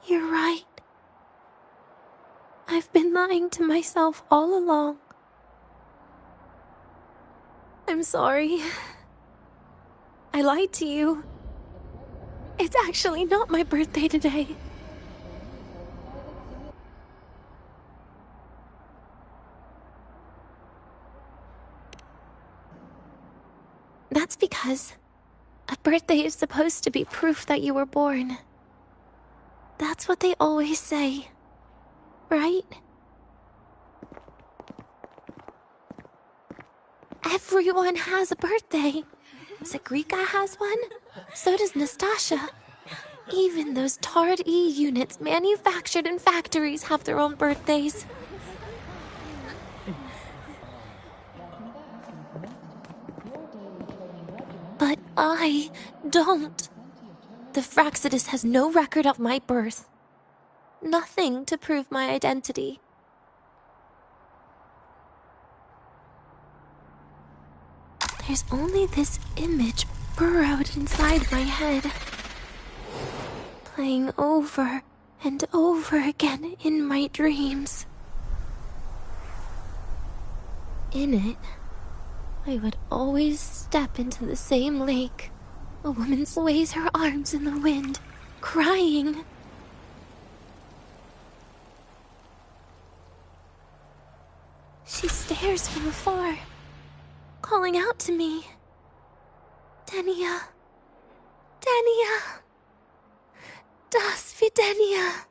You're right. I've been lying to myself all along. I'm sorry. I lied to you. It's actually not my birthday today. That's because a birthday is supposed to be proof that you were born. That's what they always say, right? Everyone has a birthday. Zagrika has one, so does Nastasha. Even those Tard E units manufactured in factories have their own birthdays. But I don't. The Fraxidus has no record of my birth. Nothing to prove my identity. There's only this image burrowed inside my head, playing over and over again in my dreams. In it, I would always step into the same lake. A woman sways her arms in the wind, crying. She stares from afar, calling out to me. Denia. Denia. Das Videnia.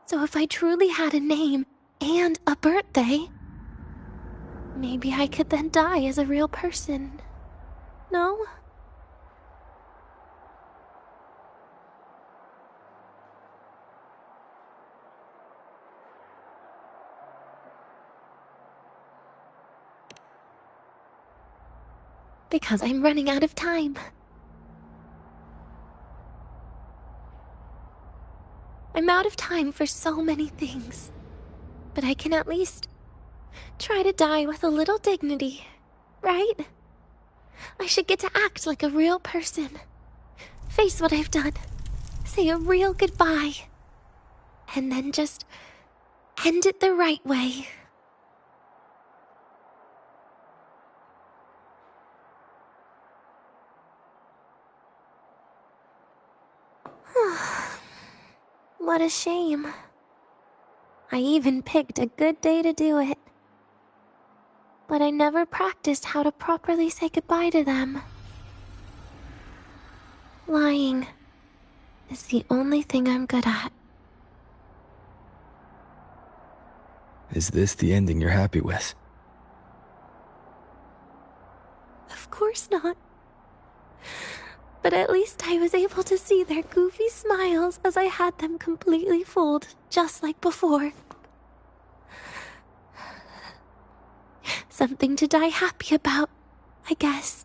So if I truly had a name and a birthday, maybe I could then die as a real person. No? Because I'm running out of time. I'm out of time for so many things. But I can at least try to die with a little dignity, right? I should get to act like a real person. Face what I've done. Say a real goodbye. And then just end it the right way. What a shame. I even picked a good day to do it. But I never practiced how to properly say goodbye to them. Lying is the only thing I'm good at. Is this the ending you're happy with? Of course not. But at least I was able to see their goofy smiles as I had them completely fooled, just like before. Something to die happy about, I guess.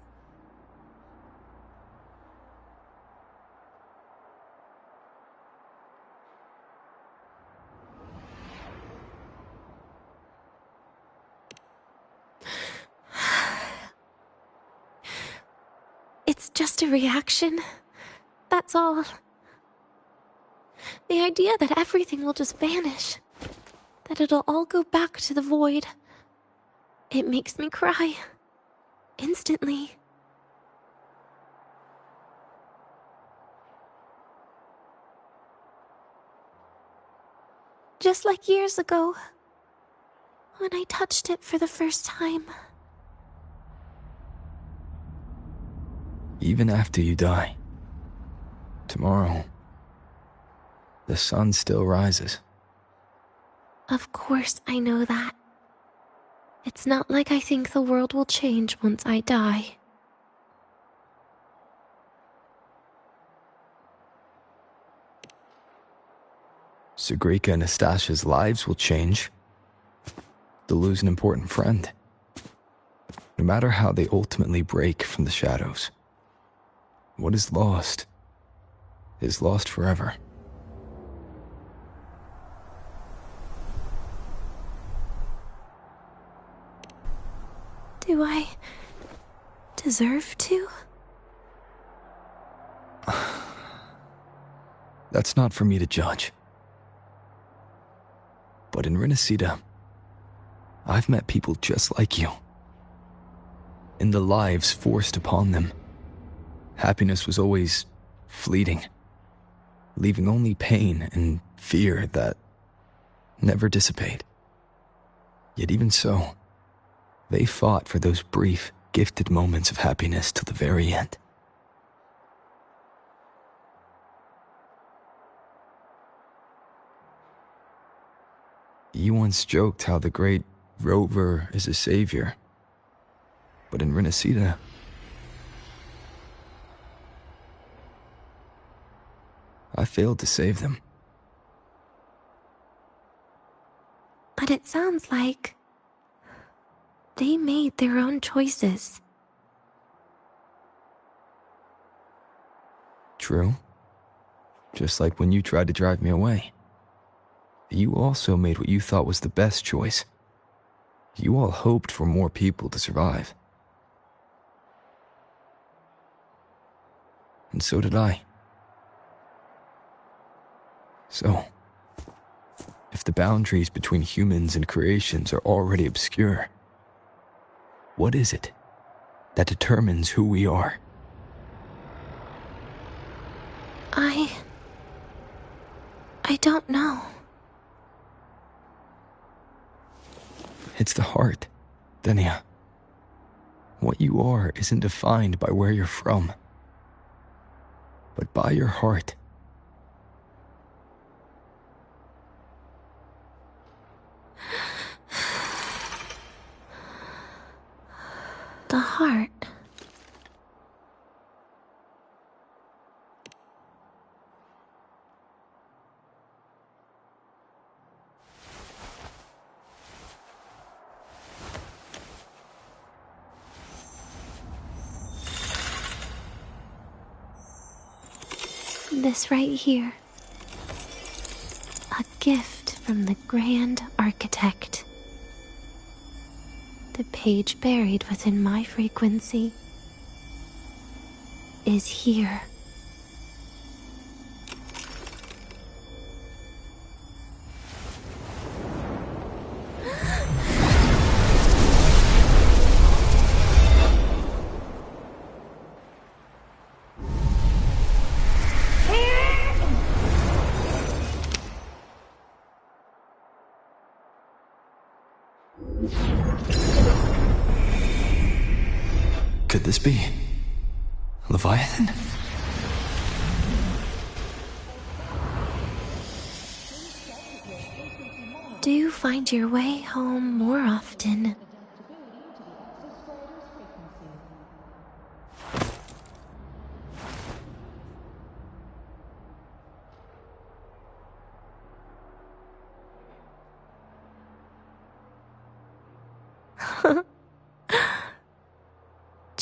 It's just a reaction. That's all. The idea that everything will just vanish, that it'll all go back to the void, it makes me cry. Instantly. Just like years ago, when I touched it for the first time. Even after you die, tomorrow, the sun still rises. Of course I know that. It's not like I think the world will change once I die. Sagrika and Nastasha's lives will change. They'll lose an important friend. No matter how they ultimately break from the shadows, what is lost forever. Do I deserve to? That's not for me to judge. But in Renacida, I've met people just like you. In the lives forced upon them, happiness was always fleeting, leaving only pain and fear that never dissipate. Yet even so, they fought for those brief, gifted moments of happiness till the very end. You once joked how the great Rover is a savior, but in Renacida, I failed to save them. But it sounds like they made their own choices. True. Just like when you tried to drive me away. You also made what you thought was the best choice. You all hoped for more people to survive. And so did I. So, if the boundaries between humans and creations are already obscure, what is it that determines who we are? I don't know. It's the heart, Denia. What you are isn't defined by where you're from, but by your heart. The heart. This right here. A gift from the Grand Architect. The page buried within my frequency is here. Could this be Leviathan? Do you find your way home more often?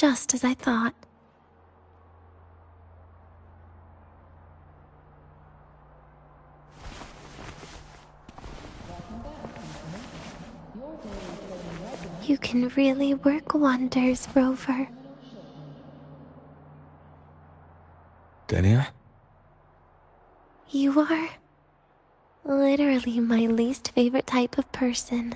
Just as I thought. You can really work wonders, Rover. Dania? You are literally my least favorite type of person.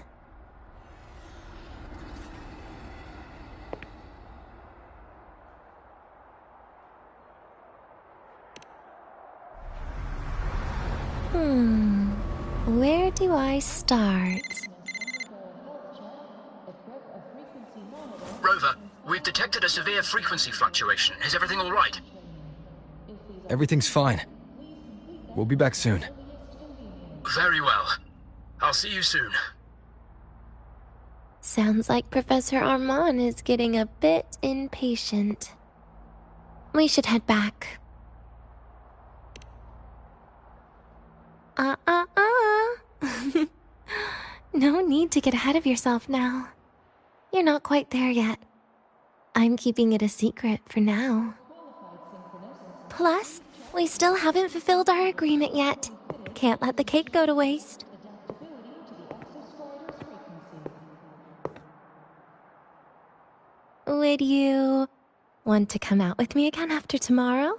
Where do I start? Rover, we've detected a severe frequency fluctuation. Is everything all right? Everything's fine. We'll be back soon. Very well. I'll see you soon. Sounds like Professor Armand is getting a bit impatient. We should head back. No need to get ahead of yourself now. You're not quite there yet. I'm keeping it a secret for now. Plus, we still haven't fulfilled our agreement yet. Can't let the cake go to waste. Would you want to come out with me again after tomorrow?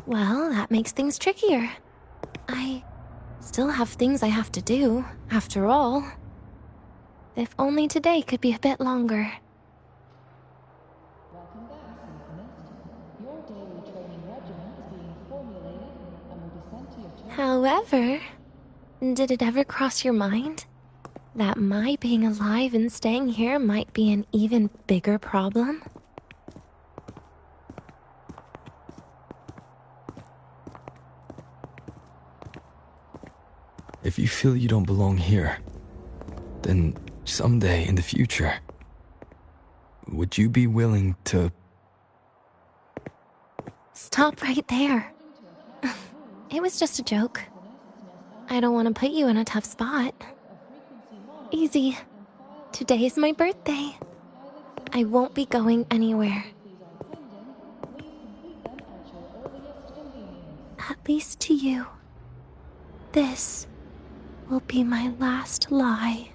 Well, that makes things trickier. I still have things I have to do, after all. If only today could be a bit longer. However, did it ever cross your mind that my being alive and staying here might be an even bigger problem? If you feel you don't belong here, then someday in the future, would you be willing to... Stop right there. It was just a joke. I don't want to put you in a tough spot. Easy. Today is my birthday. I won't be going anywhere. At least to you. This will be my last lie.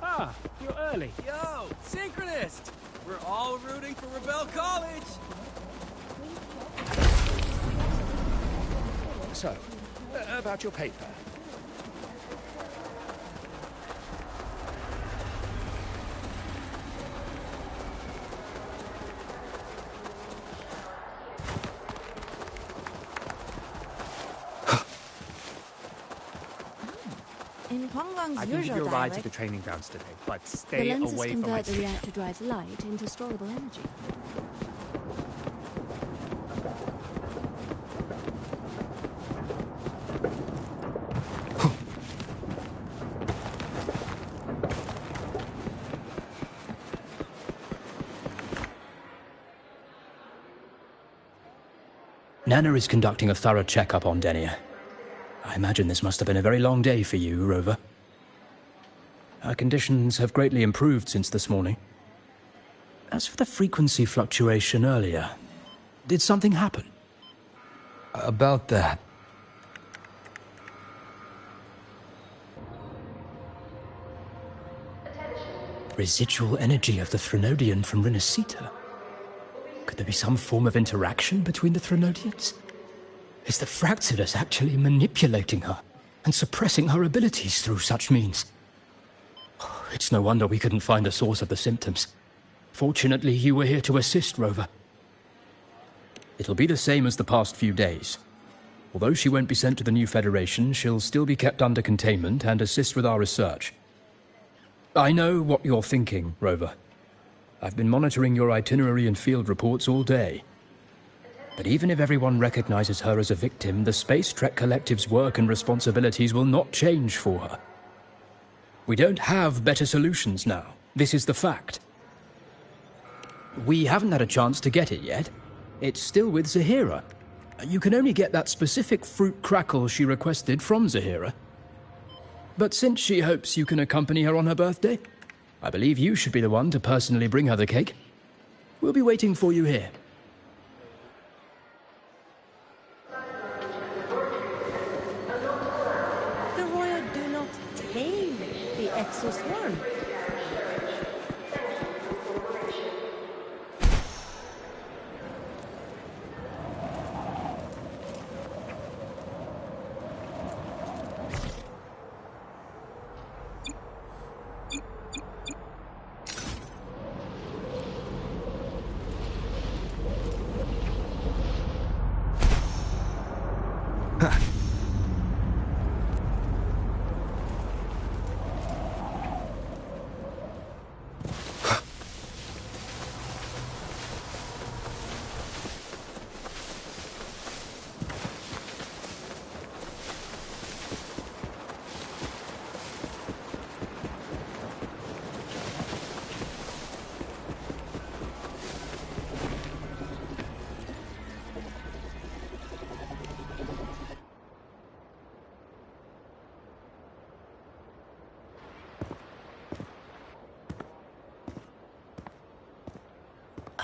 Ah, you're early. Yo, synchronist! We're all rooting for Rebel College! So, about your paper. In Ponglong's I can give usual you a ride to dialect, the training grounds today, but the stay lenses away from my convert the station. reactor drive's light into storable energy. Nana is conducting a thorough checkup on Denia. I imagine this must have been a very long day for you, Rover. Her conditions have greatly improved since this morning. As for the frequency fluctuation earlier, did something happen? About that. Residual energy of the Threnodian from Renacita? Could there be some form of interaction between the Threnodians? Is the Fractidus actually manipulating her and suppressing her abilities through such means? It's no wonder we couldn't find the source of the symptoms. Fortunately, you were here to assist, Rover. It'll be the same as the past few days. Although she won't be sent to the new Federation, she'll still be kept under containment and assist with our research. I know what you're thinking, Rover. I've been monitoring your itinerary and field reports all day. But even if everyone recognizes her as a victim, the Space Trek Collective's work and responsibilities will not change for her. We don't have better solutions now. This is the fact. We haven't had a chance to get it yet. It's still with Zahira. You can only get that specific fruit crackle she requested from Zahira. But since she hopes you can accompany her on her birthday, I believe you should be the one to personally bring her the cake. We'll be waiting for you here. The royal do not tame the exoswarm.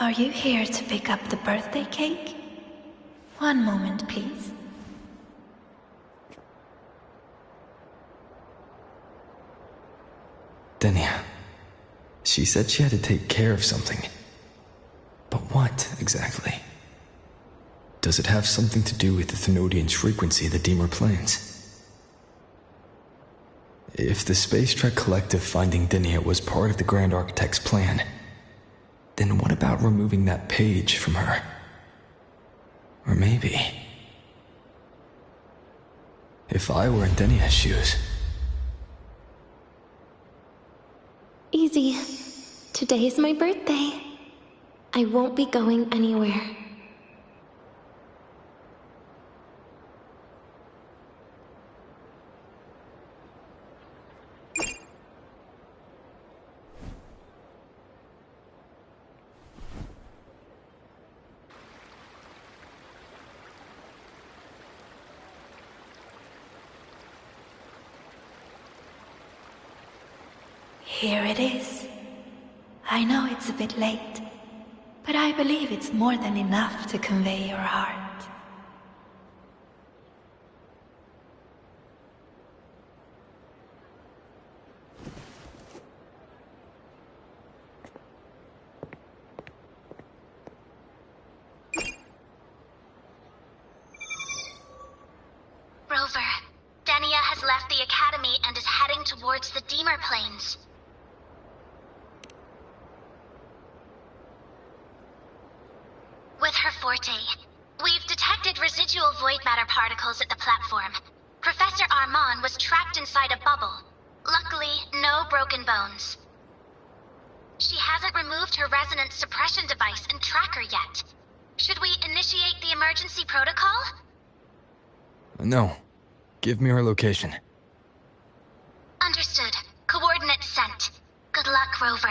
Are you here to pick up the birthday cake? One moment, please. Denia. She said she had to take care of something. But what, exactly? Does it have something to do with the Thenodian's frequency the Deemer plans? If the Space Trek Collective finding Denia was part of the Grand Architect's plan, then what about removing that page from her? Or maybe... if I were in Denia's shoes... Easy. Today's my birthday. I won't be going anywhere. Here it is. I know it's a bit late, but I believe it's more than enough to convey your heart. Rover, Denia has left the Academy and is heading towards the Deemer Plains. With her forte, we've detected residual void matter particles at the platform. Professor Armand was trapped inside a bubble. Luckily, no broken bones. She hasn't removed her resonance suppression device and tracker yet. Should we initiate the emergency protocol? No. Give me her location. Understood. Coordinates sent. Good luck, Rover.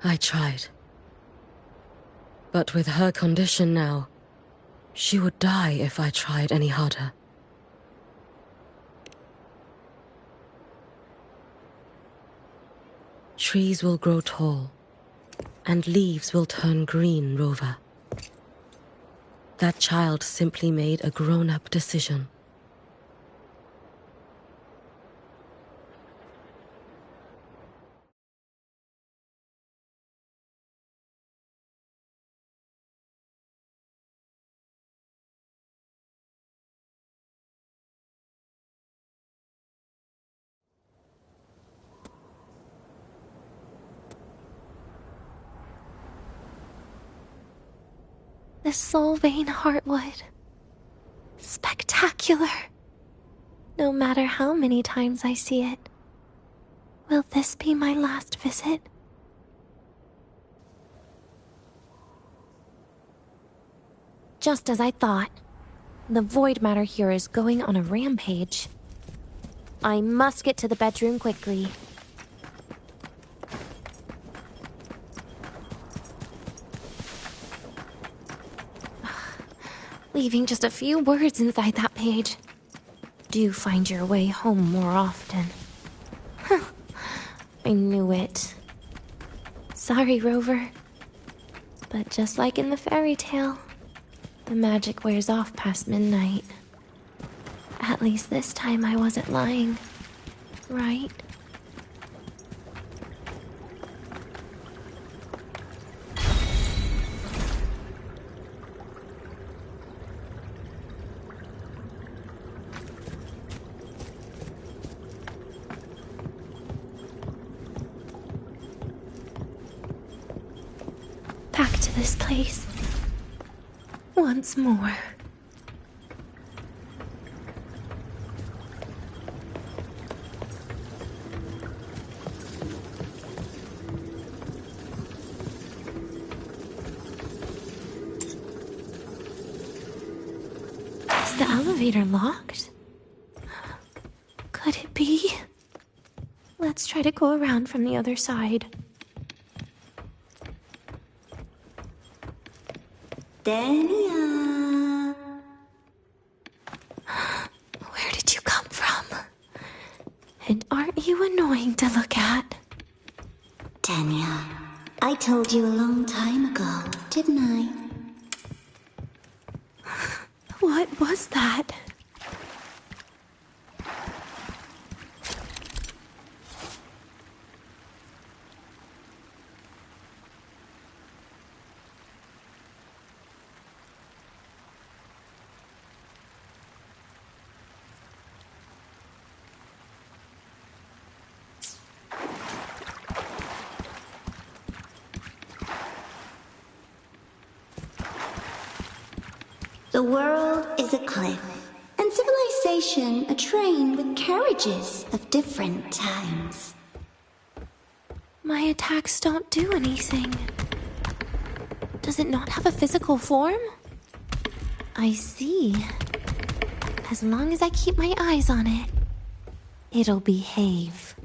I tried. But with her condition now, she would die if I tried any harder. Trees will grow tall, and leaves will turn green, Rover. That child simply made a grown-up decision. The Soul Vein Heartwood. Spectacular. No matter how many times I see it. Will this be my last visit? Just as I thought. The void matter here is going on a rampage. I must get to the bedroom quickly. Leaving just a few words inside that page. Do find your way home more often. I knew it. Sorry, Rover. But just like in the fairy tale, the magic wears off past midnight. At least this time I wasn't lying, right? Back to this place. Once more. Is the elevator locked? Could it be? Let's try to go around from the other side. Dania! Where did you come from? And aren't you annoying to look at? Dania, I told you a long time ago, didn't I? What was that? The world is a cliff, and civilization a train with carriages of different times. My attacks don't do anything. Does it not have a physical form? I see. As long as I keep my eyes on it, it'll behave.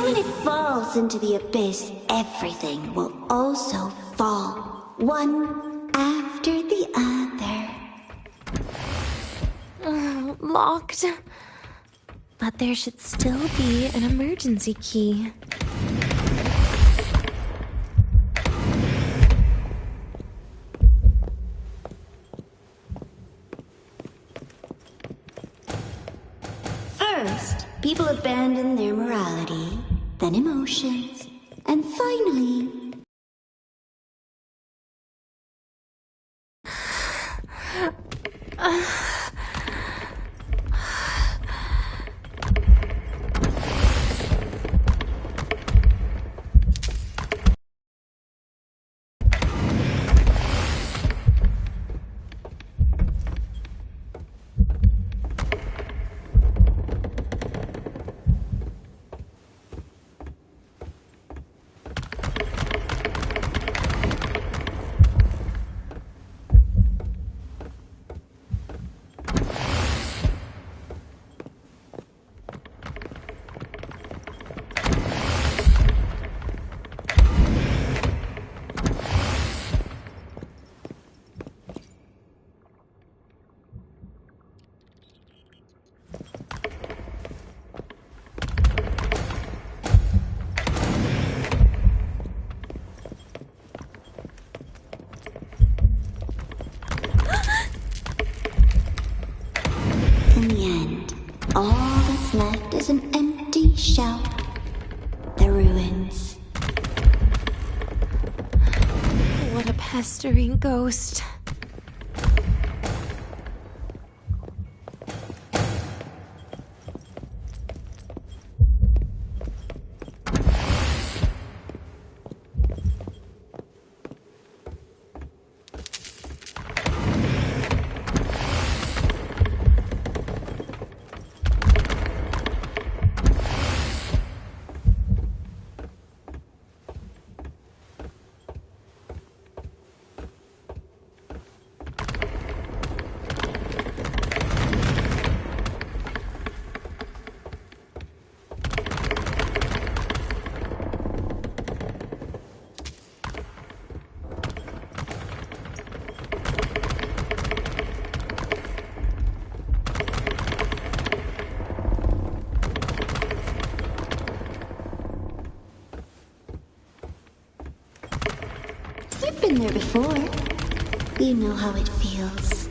When it falls into the abyss, everything will also fall, one after the other. Locked. But there should still be an emergency key. First, people abandon their morality, then emotions, and finally... Pestering ghost. You've been there before. You know how it feels.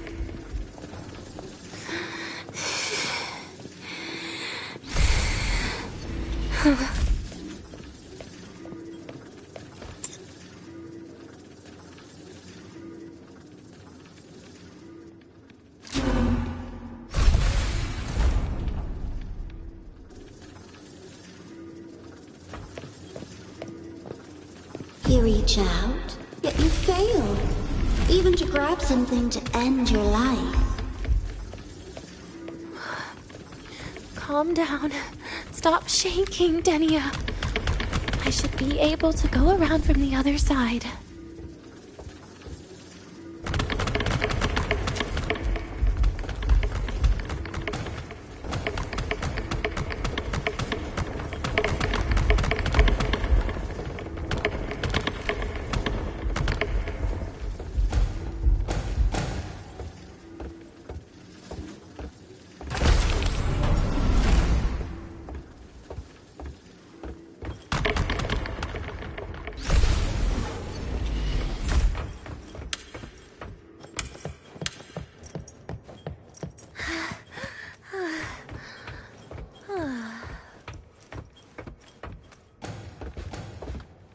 You reach out, yet you fail. Even to grab something to end your life. Calm down. Stop shaking, Denia. I should be able to go around from the other side.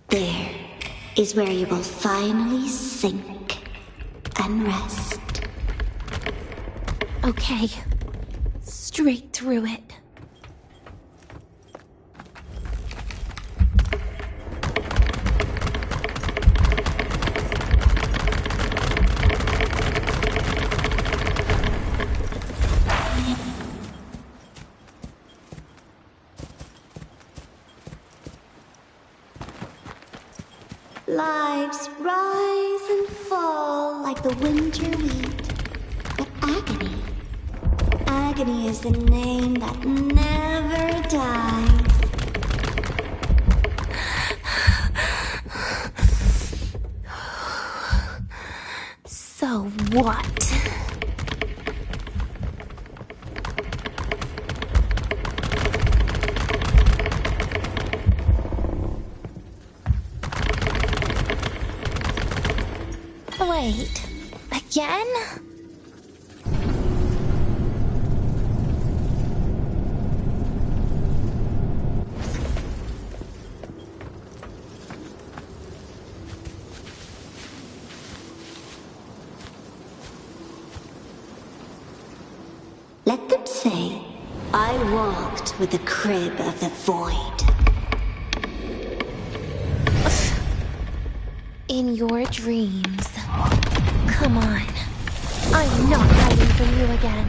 There is where you will finally sink and rest. Okay. Straight through it. Lives rise and fall like the winter wheat. But agony is the name that never dies. So what? Wait, again? Let them say, I walked with the crib of the void. In your dreams. Come on. I'm not hiding from you again.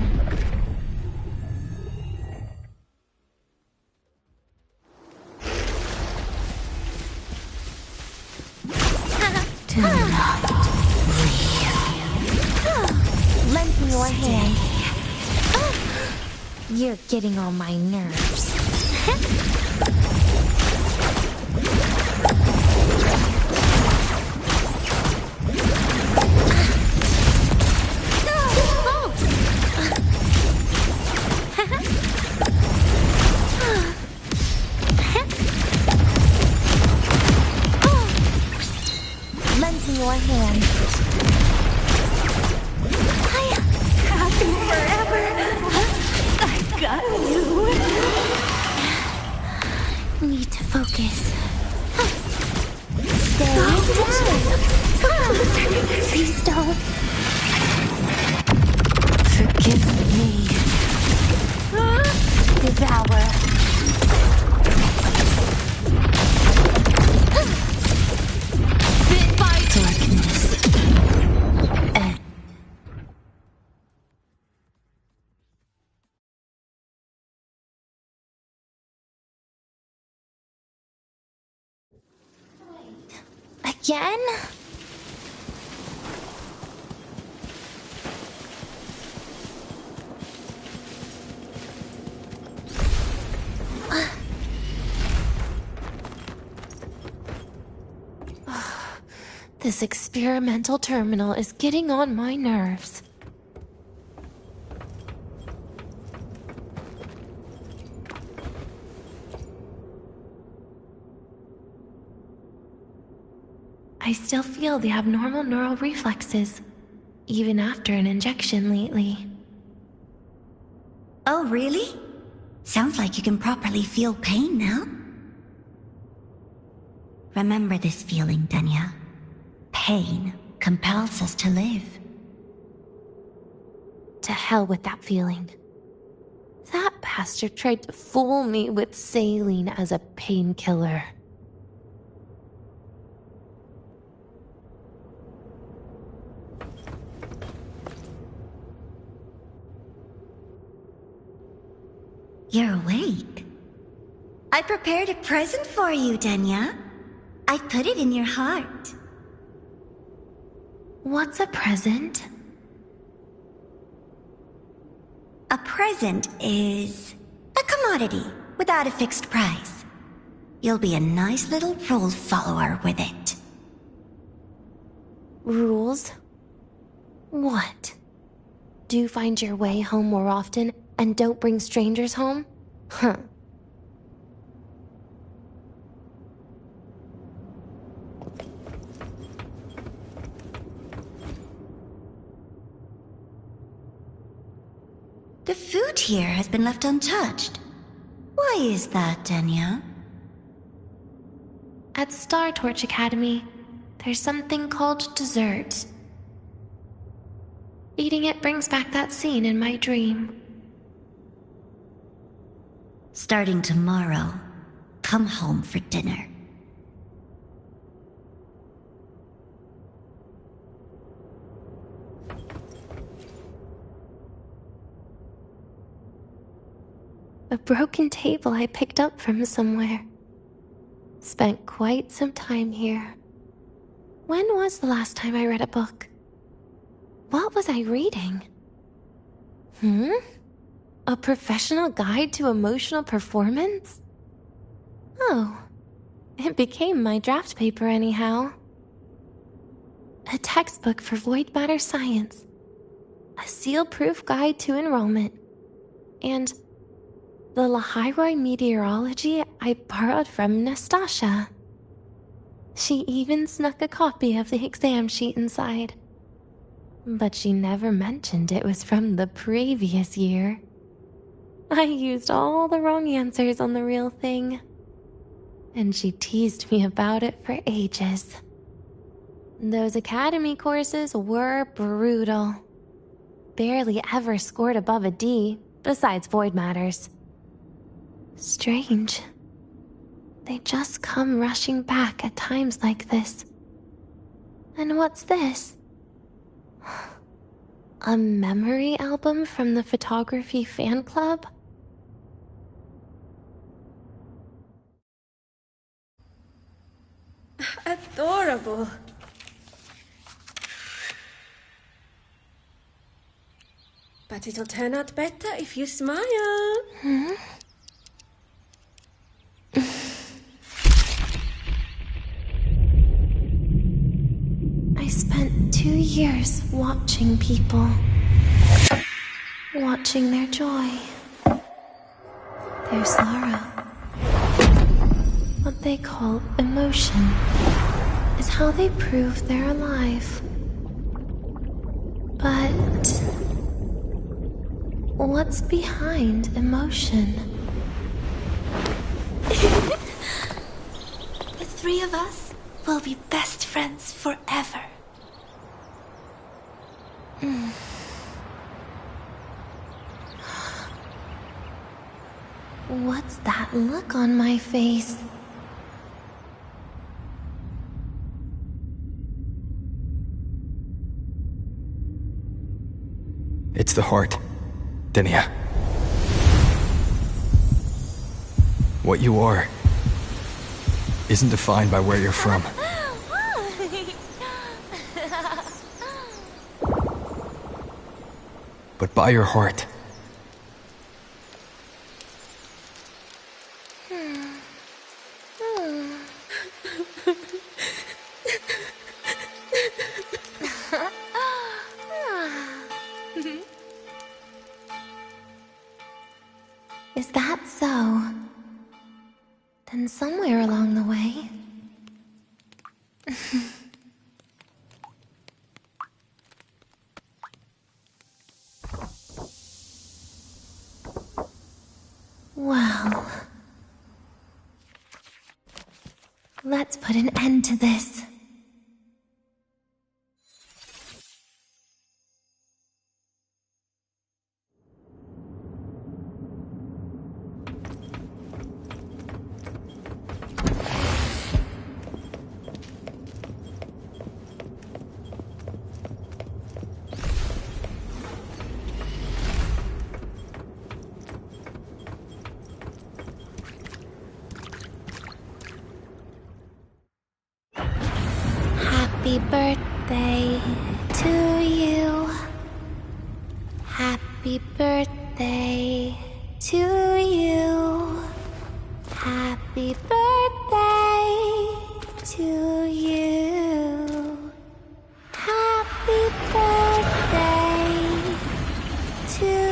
Do not breathe. Lend me your hand. You're getting on my nerves. Lend me your hand. Happy forever. I got you. Yen? This experimental terminal is getting on my nerves. I still feel the abnormal neural reflexes, even after an injection lately. Oh, really? Sounds like you can properly feel pain now. Remember this feeling, Denya. Pain compels us to live. To hell with that feeling. That bastard tried to fool me with saline as a painkiller. You're awake. I prepared a present for you, Denya. I put it in your heart. What's a present? A present is a commodity without a fixed price. You'll be a nice little rule follower with it. Rules? What? Do find your way home more often and don't bring strangers home? Huh. The food here has been left untouched. Why is that, Denya? At Star Torch Academy, there's something called dessert. Eating it brings back that scene in my dream. Starting tomorrow, come home for dinner. A broken table I picked up from somewhere. Spent quite some time here. When was the last time I read a book? What was I reading? A professional guide to emotional performance? Oh, it became my draft paper anyhow. A textbook for void matter science. A seal-proof guide to enrollment. And the Lahiroi meteorology I borrowed from Nastasha. She even snuck a copy of the exam sheet inside. But she never mentioned it was from the previous year. I used all the wrong answers on the real thing. And she teased me about it for ages. Those academy courses were brutal. Barely ever scored above a D, besides void matters. Strange. They just come rushing back at times like this. And what's this? A memory album from the photography fan club? Adorable. But it'll turn out better if you smile. I spent 2 years watching people. Watching their joy. Their sorrow. What they call emotion is how they prove they're alive. But what's behind emotion? The three of us will be best friends forever. What's that look on my face? It's the heart, Denya. What you are isn't defined by where you're from. but by her heart. Is that so? Then somewhere along the way... Well... let's put an end to this. Happy birthday to you. Happy birthday to you. Happy birthday to you. Happy birthday to you.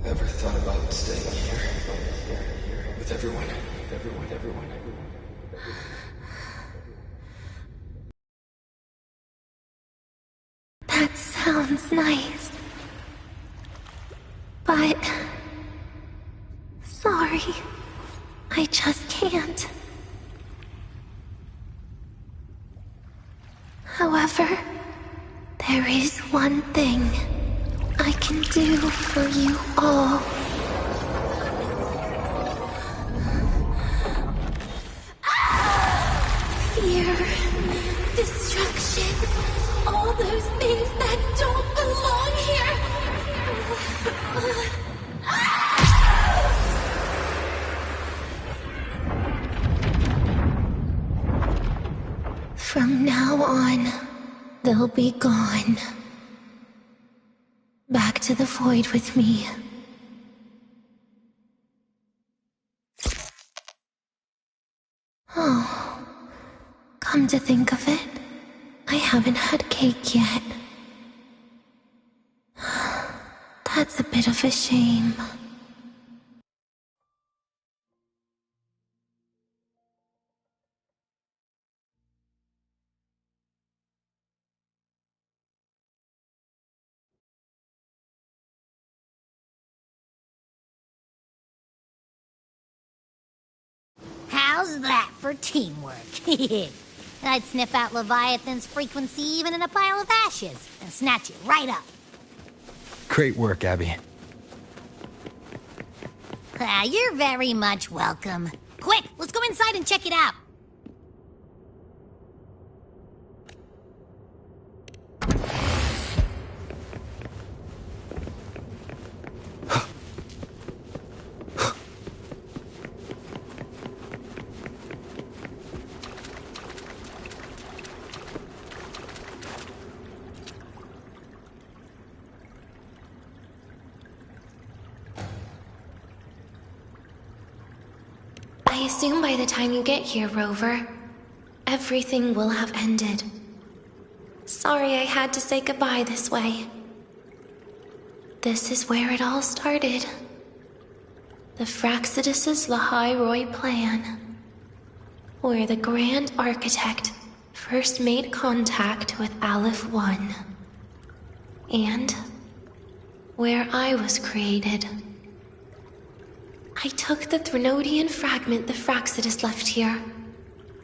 Ever thought about staying here? With everyone. That sounds nice. But... sorry. I just can't. However, there is one thing I can do for you all. Fear, destruction, all those things that don't belong here. From now on, they'll be gone. Back to the void with me. Oh, come to think of it, I haven't had cake yet. That's a bit of a shame. How's that for teamwork? I'd sniff out Leviathan's frequency even in a pile of ashes and snatch it right up. Great work, Abby. You're very much welcome. Quick, let's go inside and check it out. I assume by the time you get here, Rover, everything will have ended. Sorry I had to say goodbye this way. This is where it all started. The Fraxidus' Lahai Roy plan. Where the Grand Architect first made contact with Aleph 1. And where I was created. I took the Threnodian fragment the Fraxidus left here.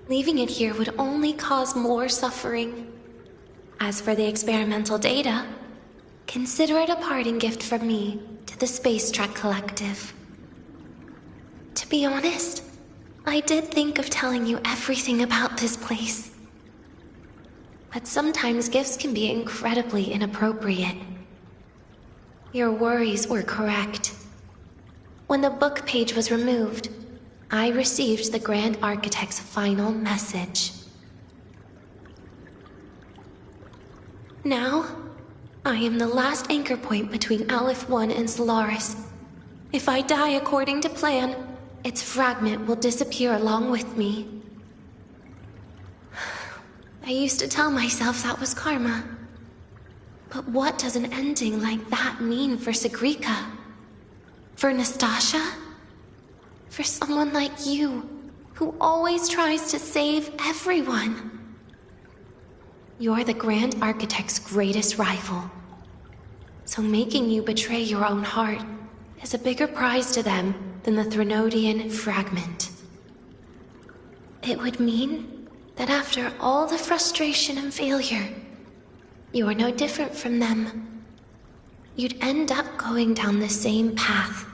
Leaving it here would only cause more suffering. As for the experimental data, consider it a parting gift from me to the Space Trek Collective. To be honest, I did think of telling you everything about this place. But sometimes gifts can be incredibly inappropriate. Your worries were correct. When the book page was removed, I received the Grand Architect's final message. Now, I am the last anchor point between Aleph 1 and Solaris. If I die according to plan, its fragment will disappear along with me. I used to tell myself that was karma. But what does an ending like that mean for Sigrika? For Nastasha? For someone like you, who always tries to save everyone? You're the Grand Architect's greatest rival. So making you betray your own heart is a bigger prize to them than the Threnodian fragment. It would mean that after all the frustration and failure, you are no different from them. You'd end up going down the same path.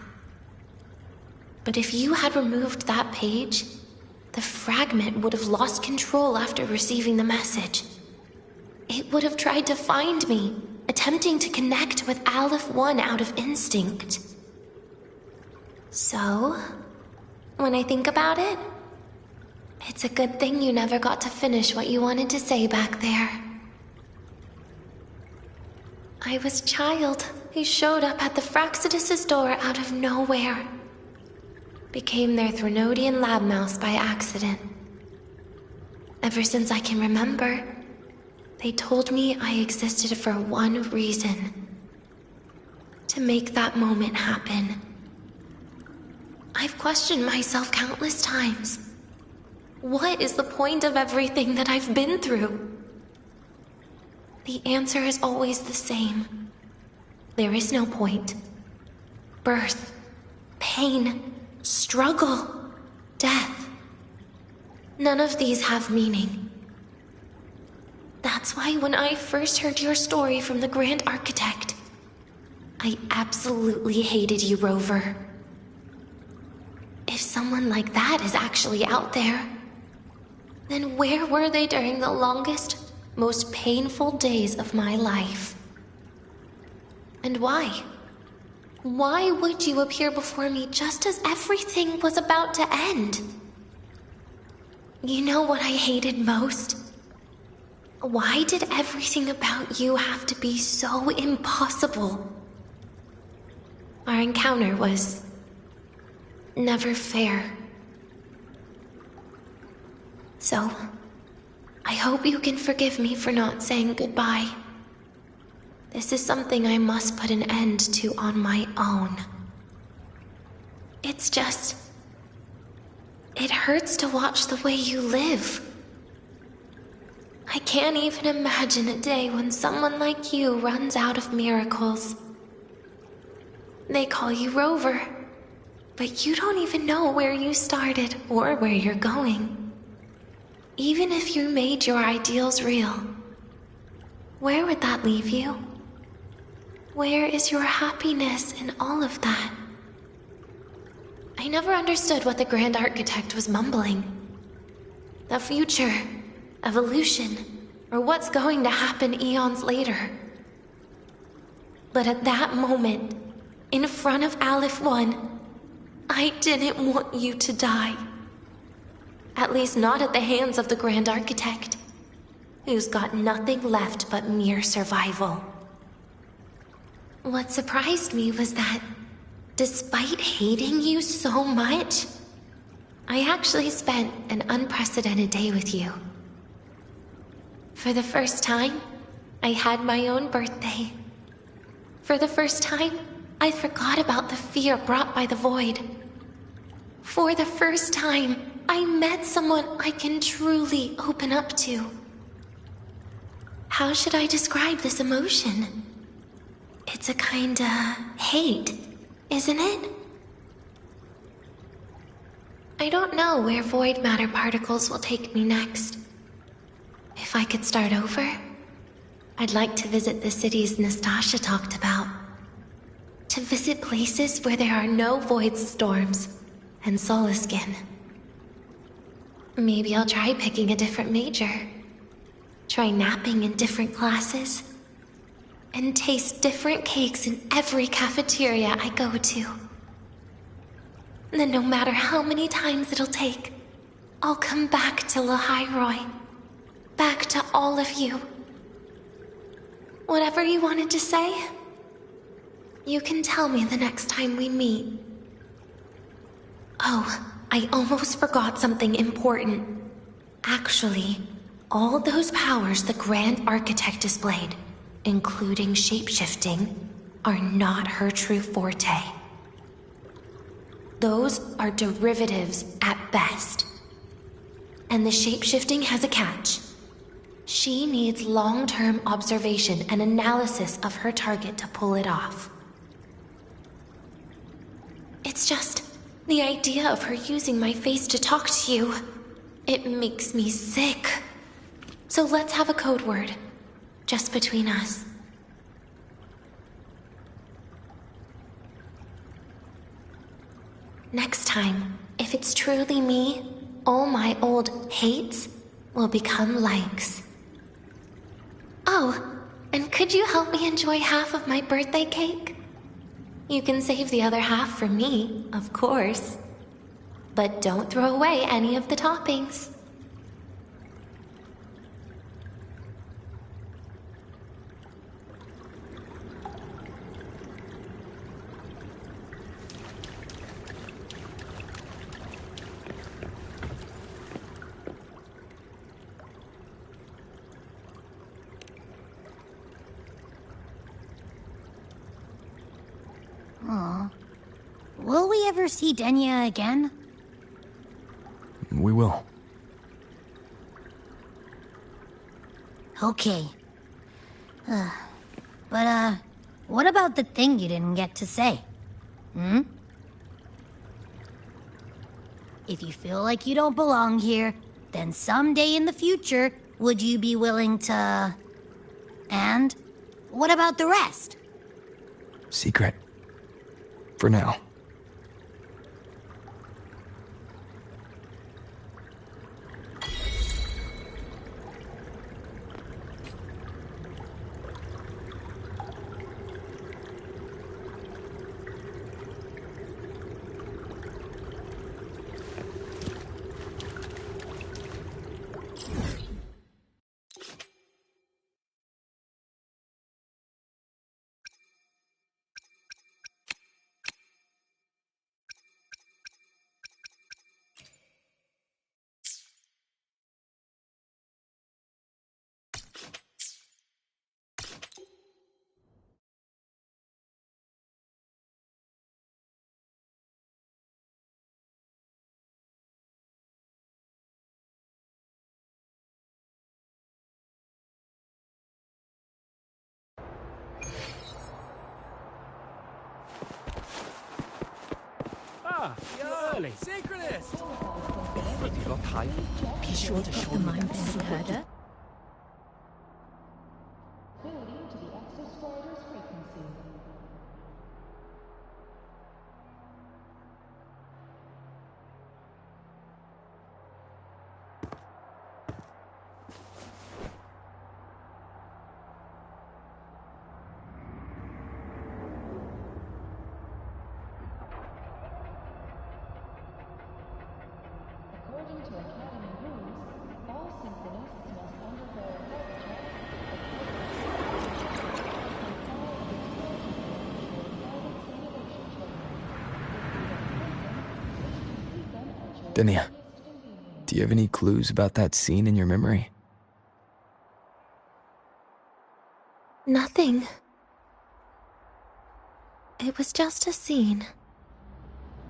But if you had removed that page, the fragment would have lost control after receiving the message. It would have tried to find me, attempting to connect with Aleph 1 out of instinct. So, when I think about it, it's a good thing you never got to finish what you wanted to say back there. I was a child who showed up at the Fraxidus' door out of nowhere. Became their Threnodian lab mouse by accident. Ever since I can remember, they told me I existed for one reason. To make that moment happen. I've questioned myself countless times. What is the point of everything that I've been through? The answer is always the same. There is no point. Birth, pain, struggle, death. None of these have meaning. That's why when I first heard your story from the Grand Architect, I absolutely hated you, Rover. If someone like that is actually out there, then where were they during the longest, most painful days of my life? And why? Why would you appear before me just as everything was about to end? You know what I hated most? Why did everything about you have to be so impossible? Our encounter was never fair. So, I hope you can forgive me for not saying goodbye. This is something I must put an end to on my own. It's just... it hurts to watch the way you live. I can't even imagine a day when someone like you runs out of miracles. They call you Rover, but you don't even know where you started or where you're going. Even if you made your ideals real, where would that leave you? Where is your happiness in all of that? I never understood what the Grand Architect was mumbling. The future, evolution, or what's going to happen eons later. But at that moment, in front of Aleph 1, I didn't want you to die. At least not at the hands of the Grand Architect, who's got nothing left but mere survival. What surprised me was that, despite hating you so much, I actually spent an unprecedented day with you. For the first time, I had my own birthday. For the first time, I forgot about the fear brought by the void. For the first time, I met someone I can truly open up to. How should I describe this emotion? It's a kinda hate, isn't it? I don't know where void matter particles will take me next. If I could start over, I'd like to visit the cities Nastasha talked about. To visit places where there are no void storms and Solaskin. Maybe I'll try picking a different major. Try napping in different classes. And taste different cakes in every cafeteria I go to. Then no matter how many times it'll take, I'll come back to Lahairoi. Back to all of you. Whatever you wanted to say, you can tell me the next time we meet. Oh, I almost forgot something important. Actually, all those powers the Grand Architect displayed, including shapeshifting, are not her true forte. Those are derivatives at best. And the shapeshifting has a catch. She needs long-term observation and analysis of her target to pull it off. It's just the idea of her using my face to talk to you. It makes me sick. So let's have a code word, just between us. Next time, if it's truly me, all my old hates will become likes. Oh, and could you help me enjoy half of my birthday cake? You can save the other half for me, of course. But don't throw away any of the toppings. Aw. Will we ever see Denya again? We will. Okay. But, what about the thing you didn't get to say? If you feel like you don't belong here, then someday in the future, would you be willing to... And what about the rest? Secret. For now. Ah, you're early. Synchronist! Have you got time? Be sure to show me that herder? Denia, do you have any clues about that scene in your memory? Nothing. It was just a scene.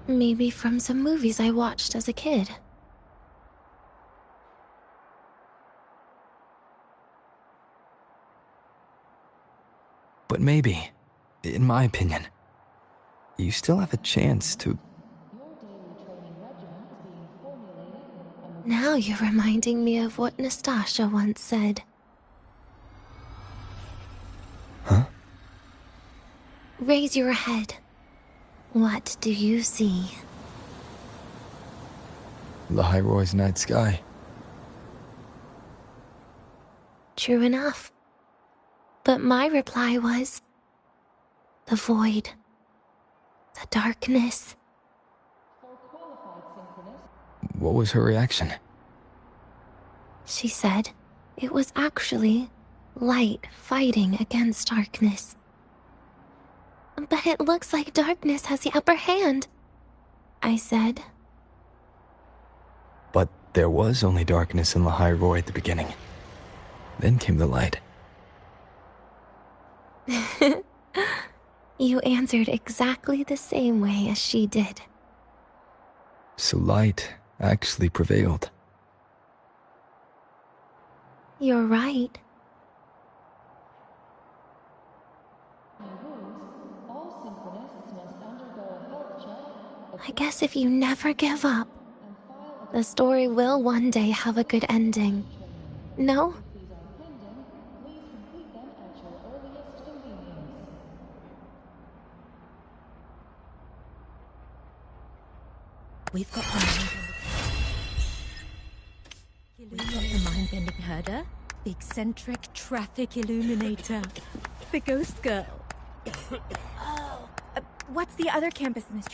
Maybe from some movies I watched as a kid. But maybe, in my opinion, you still have a chance to... Now you're reminding me of what Nastasha once said. Huh? Raise your head. What do you see? Lahiroy's night sky. True enough. But my reply was... the void. The darkness. What was her reaction? She said it was actually light fighting against darkness. But it looks like darkness has the upper hand, I said. But there was only darkness in Lahiroy at the beginning. Then came the light. You answered exactly the same way as she did. So light actually prevailed. You're right. I guess if you never give up, the story will one day have a good ending. No? We've got the mind-bending herder, the eccentric traffic illuminator, the ghost girl. Oh, what's the other campus mystery?